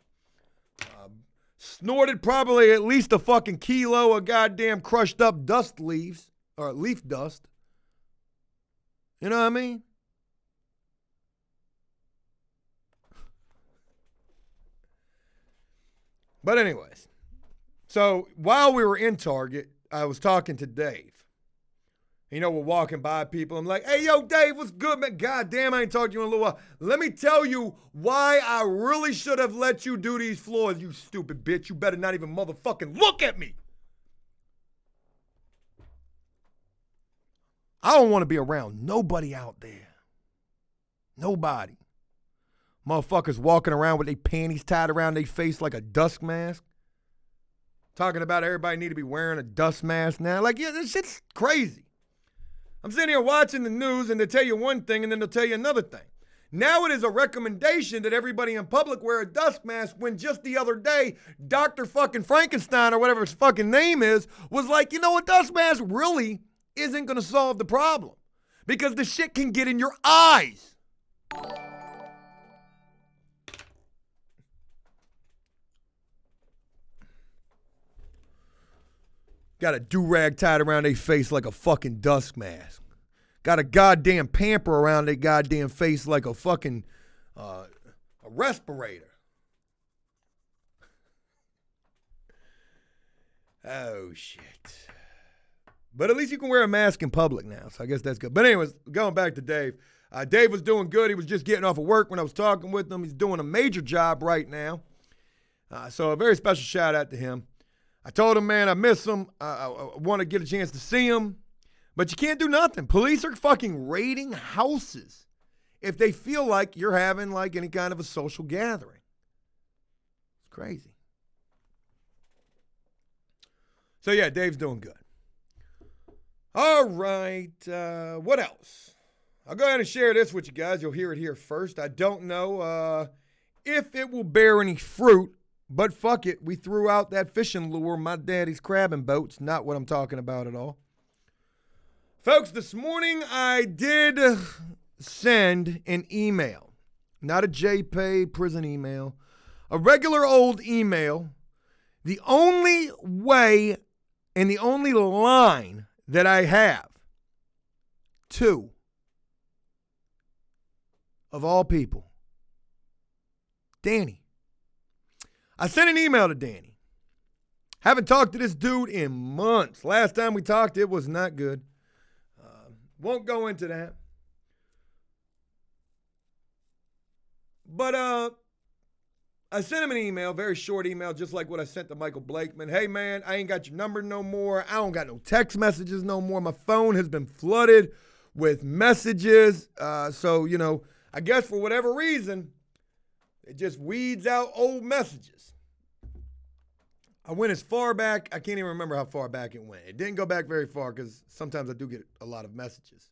Snorted probably at least a fucking kilo of goddamn crushed up dust leaves, or leaf dust. You know what I mean? But anyways, so while we were in Target, I was talking to Dave. We're walking by people. I'm like, hey, yo, Dave, what's good, man? God damn, I ain't talked to you in a little while. Let me tell you why I really should have let you do these floors, you stupid bitch. You better not even motherfucking look at me. I don't want to be around nobody out there. Nobody. Motherfuckers walking around with their panties tied around their face like a dust mask. Talking about everybody need to be wearing a dust mask now. Like, yeah, this shit's crazy. I'm sitting here watching the news and they tell you one thing and then they'll tell you another thing. Now it is a recommendation that everybody in public wear a dust mask when just the other day, Dr. fucking Frankenstein or whatever his fucking name is, was like, a dust mask really isn't going to solve the problem because the shit can get in your eyes. Got a do-rag tied around their face like a fucking dust mask. Got a goddamn pamper around their goddamn face like a fucking a respirator. Oh, shit. But at least you can wear a mask in public now, so I guess that's good. But anyways, going back to Dave. Dave was doing good. He was just getting off of work when I was talking with him. He's doing a major job right now. So a very special shout out to him. I told him, man, I miss him. I want to get a chance to see him. But you can't do nothing. Police are fucking raiding houses if they feel like you're having like any kind of a social gathering. It's crazy. So yeah, Dave's doing good. All right. What else? I'll go ahead and share this with you guys. You'll hear it here first. I don't know if it will bear any fruit. But fuck it, we threw out that fishing lure, my daddy's crabbing boats. Not what I'm talking about at all. Folks, this morning I did send an email. Not a JPay prison email. A regular old email. The only way and the only line that I have to, of all people, Danny. I sent an email to Danny. Haven't talked to this dude in months. Last time we talked, it was not good. Won't go into that. But I sent him an email, very short email, just like what I sent to Michael Blakeman. Hey, man, I ain't got your number no more. I don't got no text messages no more. My phone has been flooded with messages. So, I guess for whatever reason, it just weeds out old messages. I went as far back, I can't even remember how far back it went. It didn't go back very far because sometimes I do get a lot of messages.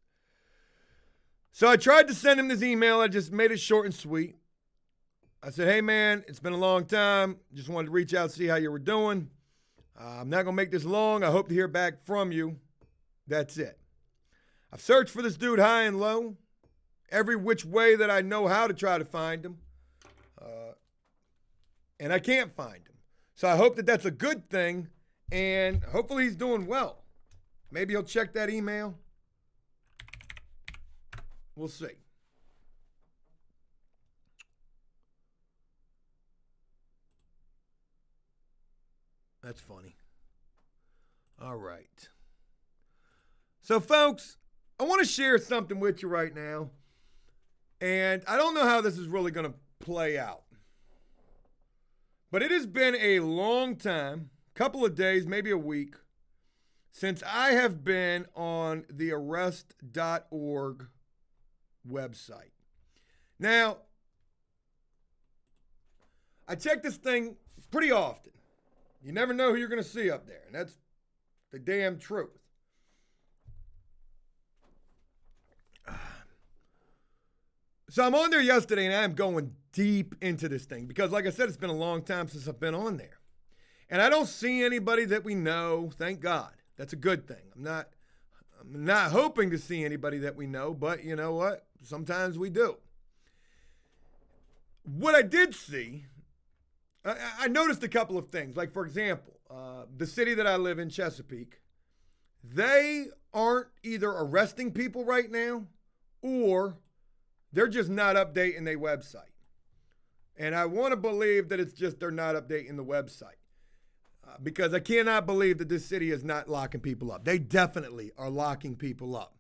So I tried to send him this email. I just made it short and sweet. I said, hey, man, it's been a long time. Just wanted to reach out and see how you were doing. I'm not going to make this long. I hope to hear back from you. That's it. I've searched for this dude high and low, every which way that I know how to try to find him. And I can't find him. So I hope that that's a good thing, and hopefully he's doing well. Maybe he'll check that email. We'll see. That's funny. All right. So, folks, I want to share something with you right now. And I don't know how this is really going to play out. But it has been a long time, couple of days, maybe a week, since I have been on the arrest.org website. Now, I check this thing pretty often. You never know who you're going to see up there, and that's the damn truth. So I'm on there yesterday, and I'm going deep into this thing because, like I said, it's been a long time since I've been on there. And I don't see anybody that we know, thank God. That's a good thing. I'm not hoping to see anybody that we know, but you know what? Sometimes we do. What I did see, I noticed a couple of things. Like, for example, the city that I live in, Chesapeake, they aren't either arresting people right now or they're just not updating their website. And I want to believe that it's just they're not updating the website. Because I cannot believe that this city is not locking people up. They definitely are locking people up.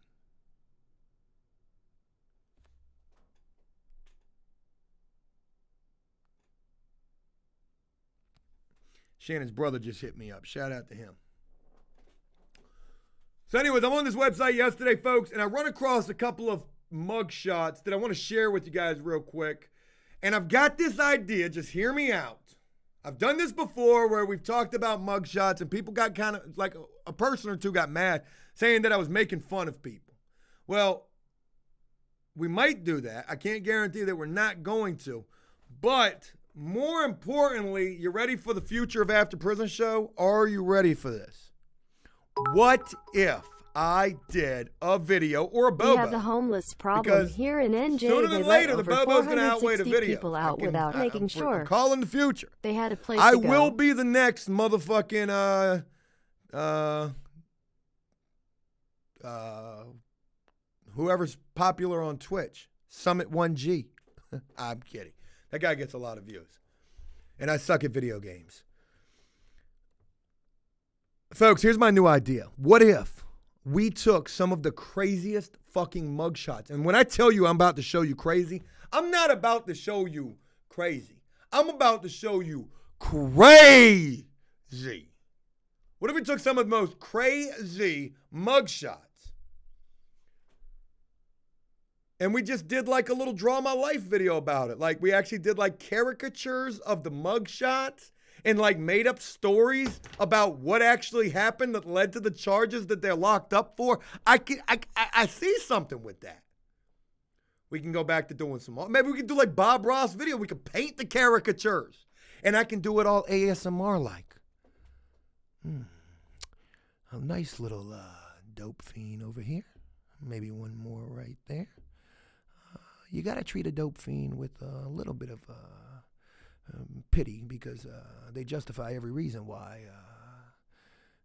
Shannon's brother just hit me up. Shout out to him. So anyways, I'm on this website yesterday, folks, and I run across a couple of mug shots that I want to share with you guys real quick. And I've got this idea, just hear me out. I've done this before where we've talked about mug shots and people got kind of, like a person or two got mad saying that I was making fun of people. Well, we might do that. I can't guarantee that we're not going to. But more importantly, you ready for the future of After Prison Show? Are you ready for this? What if I did a video or a Bobo? We have the homeless problem here in NJ. Sooner than later, the Bobo's going to outweigh the video. People out without making sure. I'm calling the future. They had a place I to go. will be the next motherfucking whoever's popular on Twitch. Summit 1G. I'm kidding. That guy gets a lot of views. And I suck at video games. Folks, here's my new idea. What if we took some of the craziest fucking mugshots? And when I tell you I'm about to show you crazy, I'm not about to show you crazy. I'm about to show you crazy. What if we took some of the most crazy mugshots and we just did like a little Draw My Life video about it? Like we actually did like caricatures of the mugshots and like made up stories about what actually happened that led to the charges that they're locked up for. I see something with that. We can go back to doing some more. Maybe we can do like Bob Ross video. We can paint the caricatures. And I can do it all ASMR like. A nice little dope fiend over here. Maybe one more right there. You got to treat a dope fiend with a little bit of pity because they justify every reason why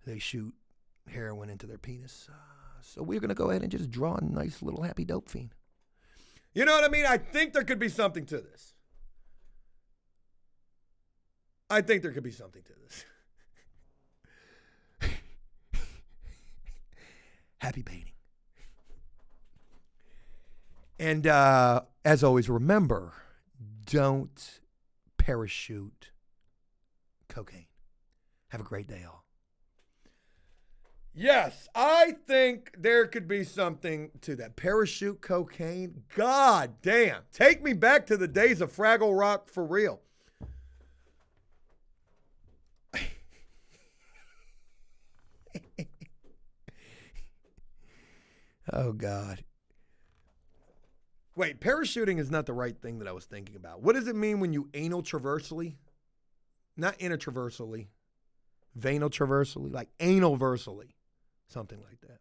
they shoot heroin into their penis. So we're going to go ahead and just draw a nice little happy dope fiend. You know what I mean? I think there could be something to this. Happy painting. And as always, remember, don't parachute cocaine. Have a great day, all. Yes, I think there could be something to that. Parachute cocaine? God damn. Take me back to the days of Fraggle Rock for real. Oh, God. Wait, parachuting is not the right thing that I was thinking about. What does it mean when you anal traversally? Not intertraversally. Venal traversally. Like anal versally. Something like that.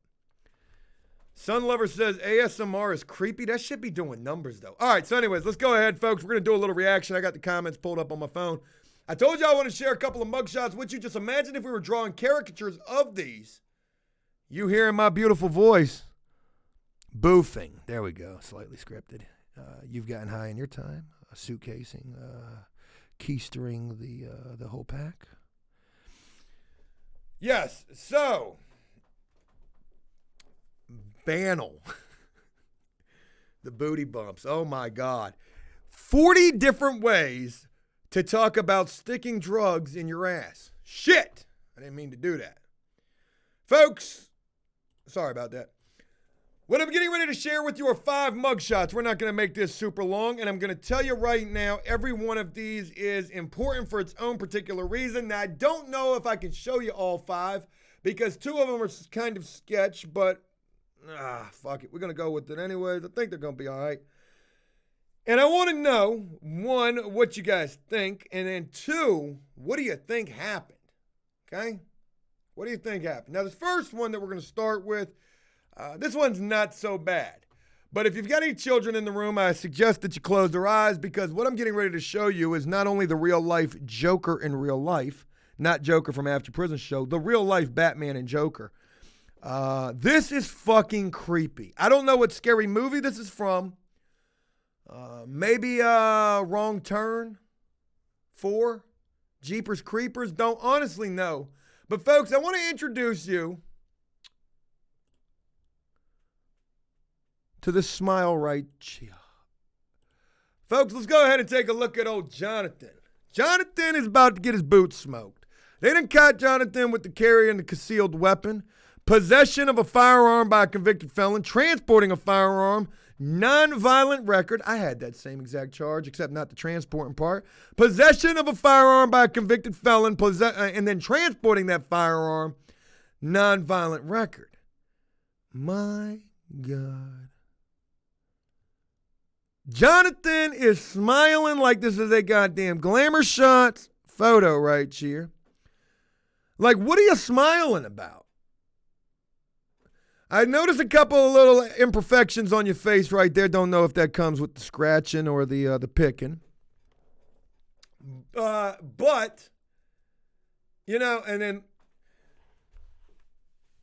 Sun Lover says ASMR is creepy. That should be doing numbers, though. All right, so anyways, let's go ahead, folks. We're going to do a little reaction. I got the comments pulled up on my phone. I told you I want to share a couple of mugshots with you. Just imagine if we were drawing caricatures of these. You hearing my beautiful voice. Boofing. There we go. Slightly scripted. You've gotten high in your time. Suitcasing. Keystering the whole pack. Yes, so Banal. The booty bumps. Oh my God. 40 different ways to talk about sticking drugs in your ass. Shit. I didn't mean to do that. Folks, sorry about that. What I'm getting ready to share with you are 5 mugshots. We're not going to make this super long, and I'm going to tell you right now, every one of these is important for its own particular reason. Now, I don't know if I can show you all 5 because 2 of them are kind of sketch, but fuck it. We're going to go with it anyways. I think they're going to be all right. And I want to know, 1, what you guys think, and then 2, what do you think happened? Okay? What do you think happened? Now, this first one that we're going to start with, this one's not so bad. But if you've got any children in the room, I suggest that you close their eyes because what I'm getting ready to show you is not only the real-life Joker in real life, not Joker from After Prison Show, the real-life Batman and Joker. This is fucking creepy. I don't know what scary movie this is from. Maybe Wrong Turn 4, Jeepers Creepers. Don't honestly know. But folks, I want to introduce you to the smile right here. Folks, let's go ahead and take a look at old Jonathan. Jonathan is about to get his boots smoked. They done caught Jonathan with the carrying the concealed weapon, possession of a firearm by a convicted felon, transporting a firearm, non-violent record. I had that same exact charge, except not the transporting part. Possession of a firearm by a convicted felon, and then transporting that firearm, non-violent record. My God. Jonathan is smiling like this is a goddamn glamour shots photo right here. Like, what are you smiling about? I noticed a couple of little imperfections on your face right there. Don't know if that comes with the scratching or the picking. But, you know, and then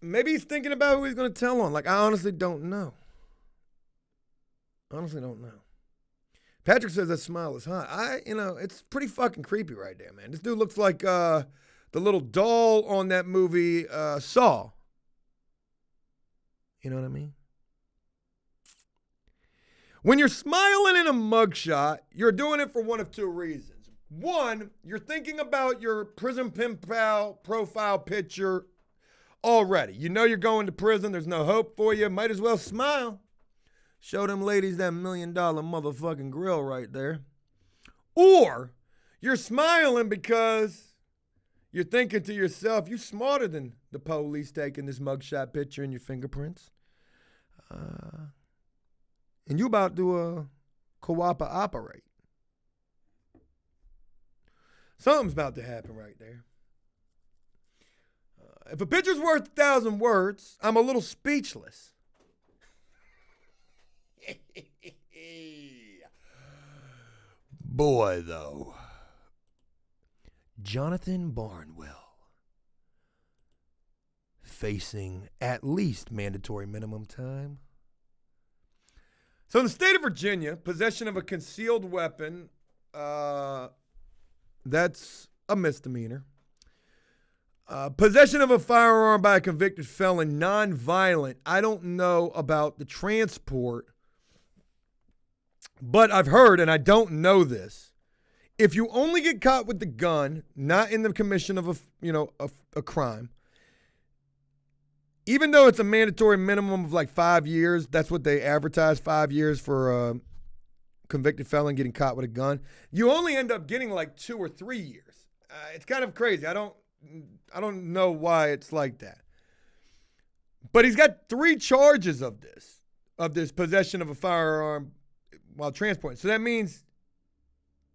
maybe he's thinking about who he's going to tell on. Like, I honestly don't know. Honestly don't know. Patrick says that smile is hot. It's pretty fucking creepy right there, man. This dude looks like the little doll on that movie Saw. You know what I mean? When you're smiling in a mugshot, you're doing it for one of 2 reasons. 1, you're thinking about your prison pen pal profile picture already. You know you're going to prison. There's no hope for you. Might as well smile. Show them ladies that $1 million motherfucking grill right there. Or you're smiling because you're thinking to yourself, you're smarter than the police taking this mugshot picture and your fingerprints. And you about to cooperate. Something's about to happen right there. If a picture's worth 1,000 words, I'm a little speechless. Boy, though. Jonathan Barnwell. Facing at least mandatory minimum time. So in the state of Virginia, possession of a concealed weapon, that's a misdemeanor. Possession of a firearm by a convicted felon, non-violent. I don't know about the transport, but I've heard, and I don't know this, if you only get caught with the gun, not in the commission of a crime, even though it's a mandatory minimum of like 5 years, that's what they advertise, 5 years for a convicted felon getting caught with a gun, you only end up getting like 2 or 3 years. It's kind of crazy. I don't know why it's like that. But he's got 3 charges of this possession of a firearm while transporting. So that means,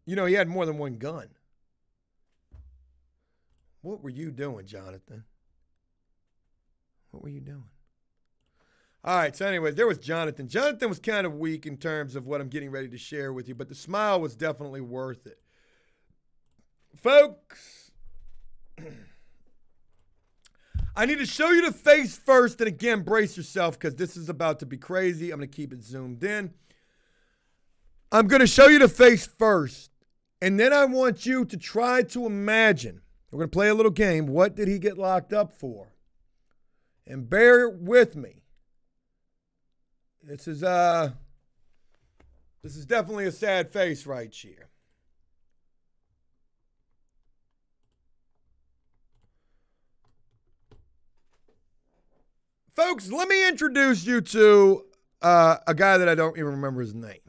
he had more than one gun. What were you doing, Jonathan? What were you doing? All right, so anyways, there was Jonathan. Jonathan was kind of weak in terms of what I'm getting ready to share with you, but the smile was definitely worth it. Folks, I need to show you the face first, and again, brace yourself because this is about to be crazy. I'm going to keep it zoomed in. I'm going to show you the face first, and then I want you to try to imagine We're going to play a little game. What did he get locked up for? And bear with me. This is definitely a sad face right here. Folks, let me introduce you to a guy that I don't even remember his name.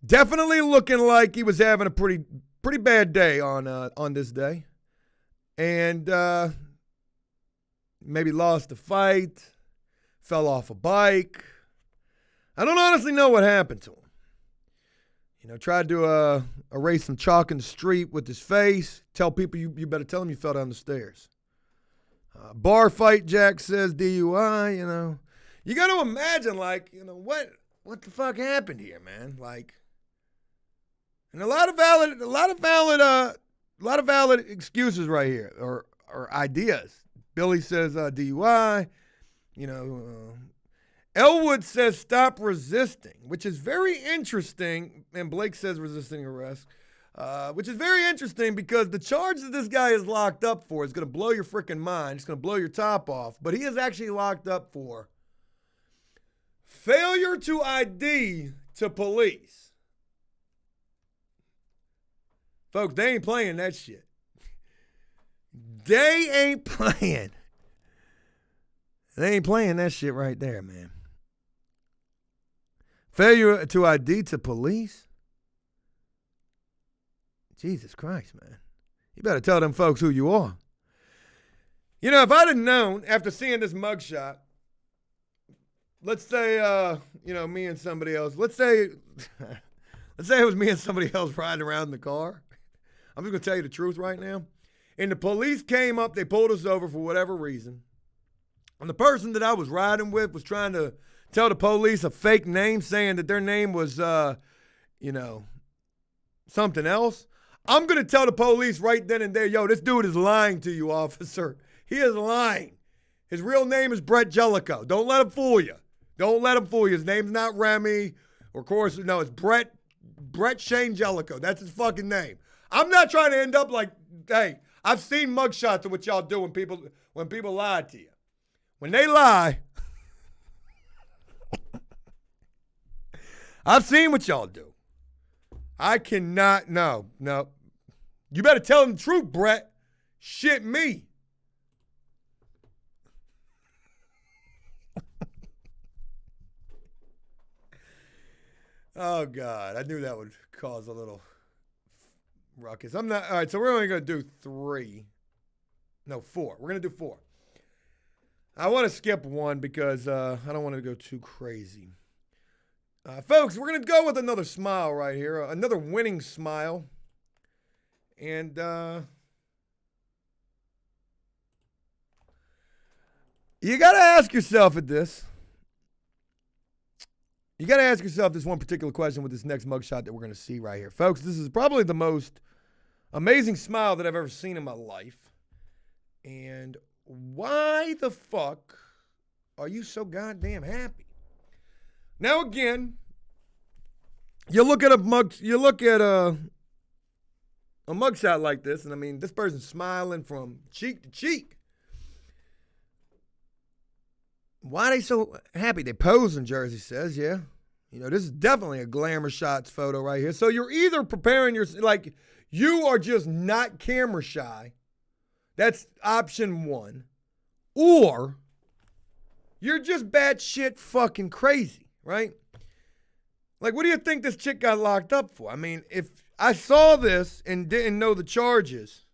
Definitely looking like he was having a pretty bad day on this day. And maybe lost a fight, fell off a bike. I don't honestly know what happened to him. You know, tried to erase some chalk in the street with his face. Tell people you better tell him you fell down the stairs. Bar fight, Jack says DUI, you know. You got to imagine, like, you know, what the fuck happened here, man? Like, and a lot of valid excuses right here, or ideas. Billy says DUI, you know. Elwood says stop resisting, which is very interesting. And Blake says resisting arrest, which is very interesting because the charge that this guy is locked up for is going to blow your freaking mind. It's going to blow your top off. But he is actually locked up for failure to ID to police. Folks, they ain't playing that shit. They ain't playing. They ain't playing that shit right there, man. Failure to ID to police? Jesus Christ, man. You better tell them folks who you are. You know, if I'd have known after seeing this mugshot, let's say, me and somebody else. Let's say it was me and somebody else riding around in the car. I'm just going to tell you the truth right now. And the police came up, they pulled us over for whatever reason. And the person that I was riding with was trying to tell the police a fake name, saying that their name was, something else. I'm going to tell the police right then and there, yo, this dude is lying to you, officer. He is lying. His real name is Brett Jellicoe. Don't let him fool you. Don't let him fool you. His name's not Remy. Or, of course, no, it's Brett Shane Jellicoe. That's his fucking name. I'm not trying to end up like, hey, I've seen mugshots of what y'all do when people lie to you. When they lie, I've seen what y'all do. I cannot, no. You better tell them the truth, Brett. Shit me. Oh, God. I knew that would cause a little ruckus. All right, so we're only going to do 4. We're going to do 4. I want to skip one because I don't want to go too crazy. Folks, we're going to go with another smile right here, another winning smile. And you got to ask yourself this. You got to ask yourself this one particular question with this next mugshot that we're going to see right here. Folks, this is probably the most amazing smile that I've ever seen in my life. And why the fuck are you so goddamn happy? Now again, you look at a mugshot like this, and I mean, this person's smiling from cheek to cheek. Why are they so happy? They posing, Jersey says, yeah. You know, this is definitely a glamour shots photo right here. So you're either preparing like you are just not camera shy. That's option 1. Or you're just batshit fucking crazy, right? Like, what do you think this chick got locked up for? I mean, if I saw this and didn't know the charges,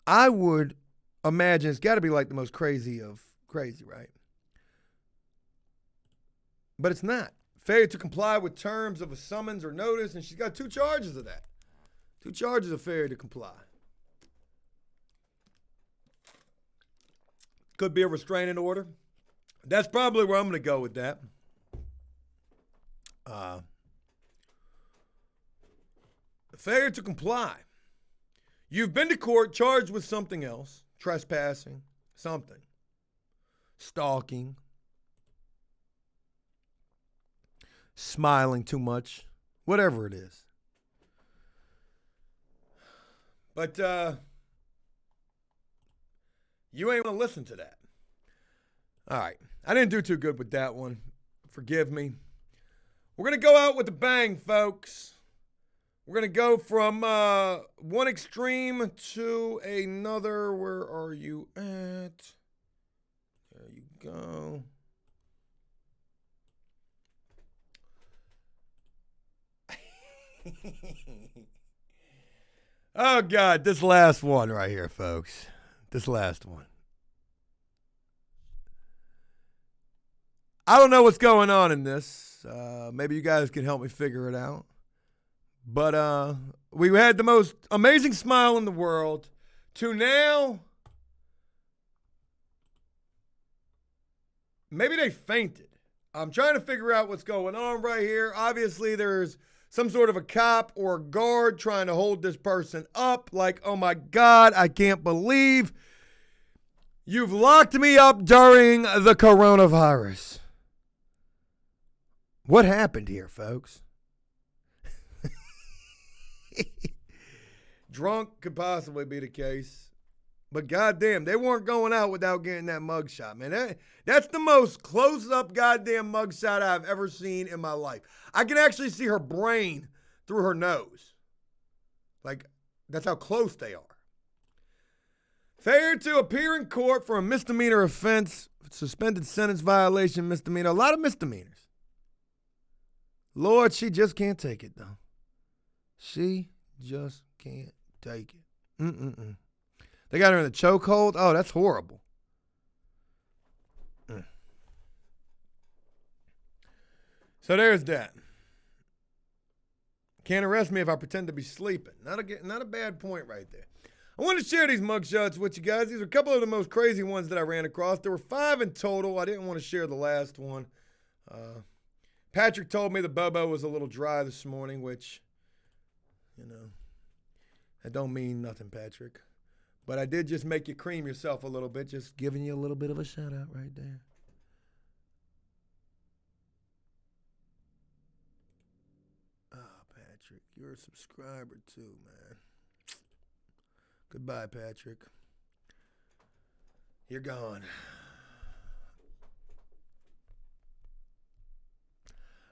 I would imagine it's got to be like the most crazy of crazy, right? But it's not. Failure to comply with terms of a summons or notice, and she's got 2 charges of that. 2 charges of failure to comply. Could be a restraining order. That's probably where I'm going to go with that. Failure to comply. You've been to court charged with something else. Trespassing. Something. Stalking. Smiling too much. Whatever it is. But you ain't going to listen to that. All right. I didn't do too good with that one. Forgive me. We're going to go out with a bang, folks. We're going to go from one extreme to another. Where are you at? There you go. Oh, God, this last one right here, folks. This last one. I don't know what's going on in this. Maybe you guys can help me figure it out. But we had the most amazing smile in the world to now, maybe they fainted. I'm trying to figure out what's going on right here. Obviously, there's some sort of a cop or a guard trying to hold this person up. Like, oh my God, I can't believe you've locked me up during the coronavirus. What happened here, folks? Drunk could possibly be the case. But goddamn, they weren't going out without getting that mugshot, man. That's the most close-up goddamn mugshot I've ever seen in my life. I can actually see her brain through her nose. Like, that's how close they are. Failure to appear in court for a misdemeanor offense, suspended sentence violation, misdemeanor. A lot of misdemeanors. Lord, she just can't take it, though. She just can't take it. They got her in the chokehold. Oh, that's horrible. So there's that. Can't arrest me if I pretend to be sleeping. Not a bad point right there. I want to share these mugshots with you guys. These are a couple of the most crazy ones that I ran across. There were 5 in total. I didn't want to share the last one. Patrick told me the Bobo was a little dry this morning, which, you know, that don't mean nothing, Patrick. But I did just make you cream yourself a little bit, just giving you a little bit of a shout out right there. Oh, Patrick, you're a subscriber too, man. Goodbye, Patrick. You're gone.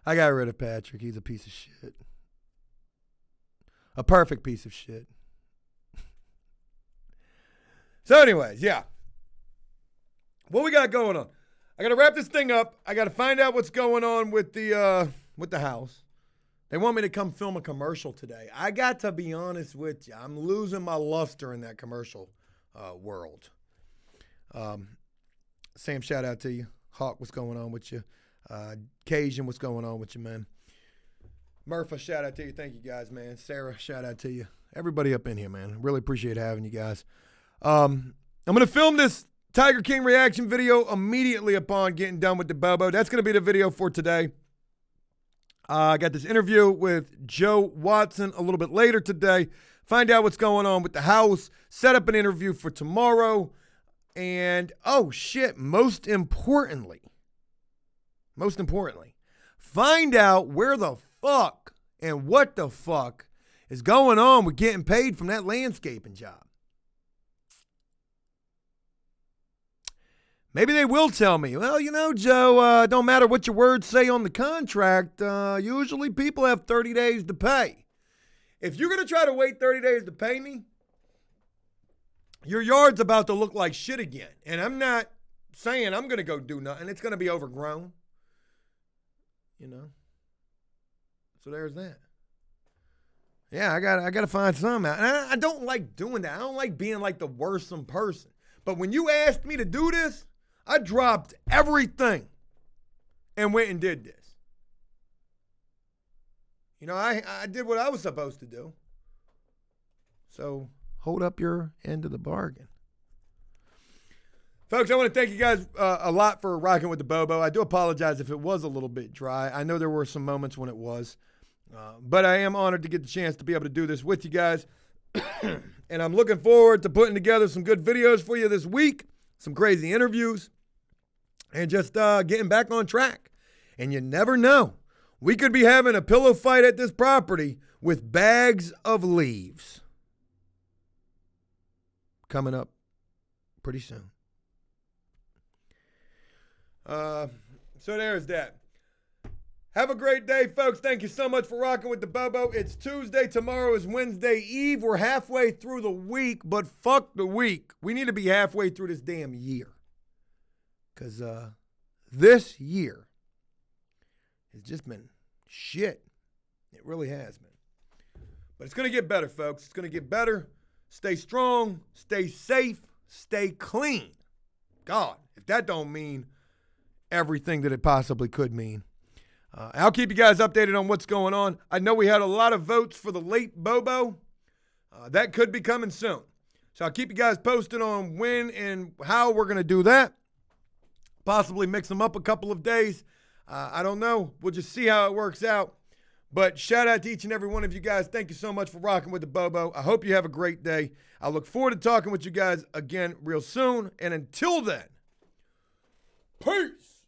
I got rid of Patrick. He's a piece of shit. A perfect piece of shit. So anyways, yeah. What we got going on? I got to wrap this thing up. I got to find out what's going on with the house. They want me to come film a commercial today. I got to be honest with you. I'm losing my luster in that commercial world. Sam, shout out to you. Hawk, what's going on with you? Cajun, what's going on with you, man? Murpha, shout out to you. Thank you, guys, man. Sarah, shout out to you. Everybody up in here, man. Really appreciate having you guys. I'm going to film this Tiger King reaction video immediately upon getting done with the Bobo. That's going to be the video for today. I got this interview with Joe Watson a little bit later today. Find out what's going on with the house. Set up an interview for tomorrow. And, oh, shit, most importantly, find out where the fuck and what the fuck is going on with getting paid from that landscaping job. Maybe they will tell me, well, you know, Joe, don't matter what your words say on the contract, usually people have 30 days to pay. If you're going to try to wait 30 days to pay me, your yard's about to look like shit again. And I'm not saying I'm going to go do nothing. It's going to be overgrown. You know? So there's that. Yeah, I got to find something out. And I don't like doing that. I don't like being like the worrisome person. But when you asked me to do this, I dropped everything and went and did this. You know, I did what I was supposed to do. So hold up your end of the bargain. Folks, I want to thank you guys a lot for rocking with the Bobo. I do apologize if it was a little bit dry. I know there were some moments when it was. But I am honored to get the chance to be able to do this with you guys. And I'm looking forward to putting together some good videos for you this week. Some crazy interviews. And just getting back on track. And you never know. We could be having a pillow fight at this property with bags of leaves. coming up pretty soon. So there's that. Have a great day, folks. Thank you so much for rocking with the Bobo. It's Tuesday. Tomorrow is Wednesday Eve. We're halfway through the week, but fuck the week. We need to be halfway through this damn year. Because this year has just been shit. It really has been. But it's going to get better, folks. It's going to get better. Stay strong. Stay safe. Stay clean. God, if that don't mean everything that it possibly could mean. I'll keep you guys updated on what's going on. I know we had a lot of votes for the late Bobo. That could be coming soon. So I'll keep you guys posted on when and how we're going to do that. Possibly mix them up a couple of days. I don't know. We'll just see how it works out. But shout out to each and every one of you guys. Thank you so much for rocking with the Bobo. I hope you have a great day. I look forward to talking with you guys again real soon. And until then, peace.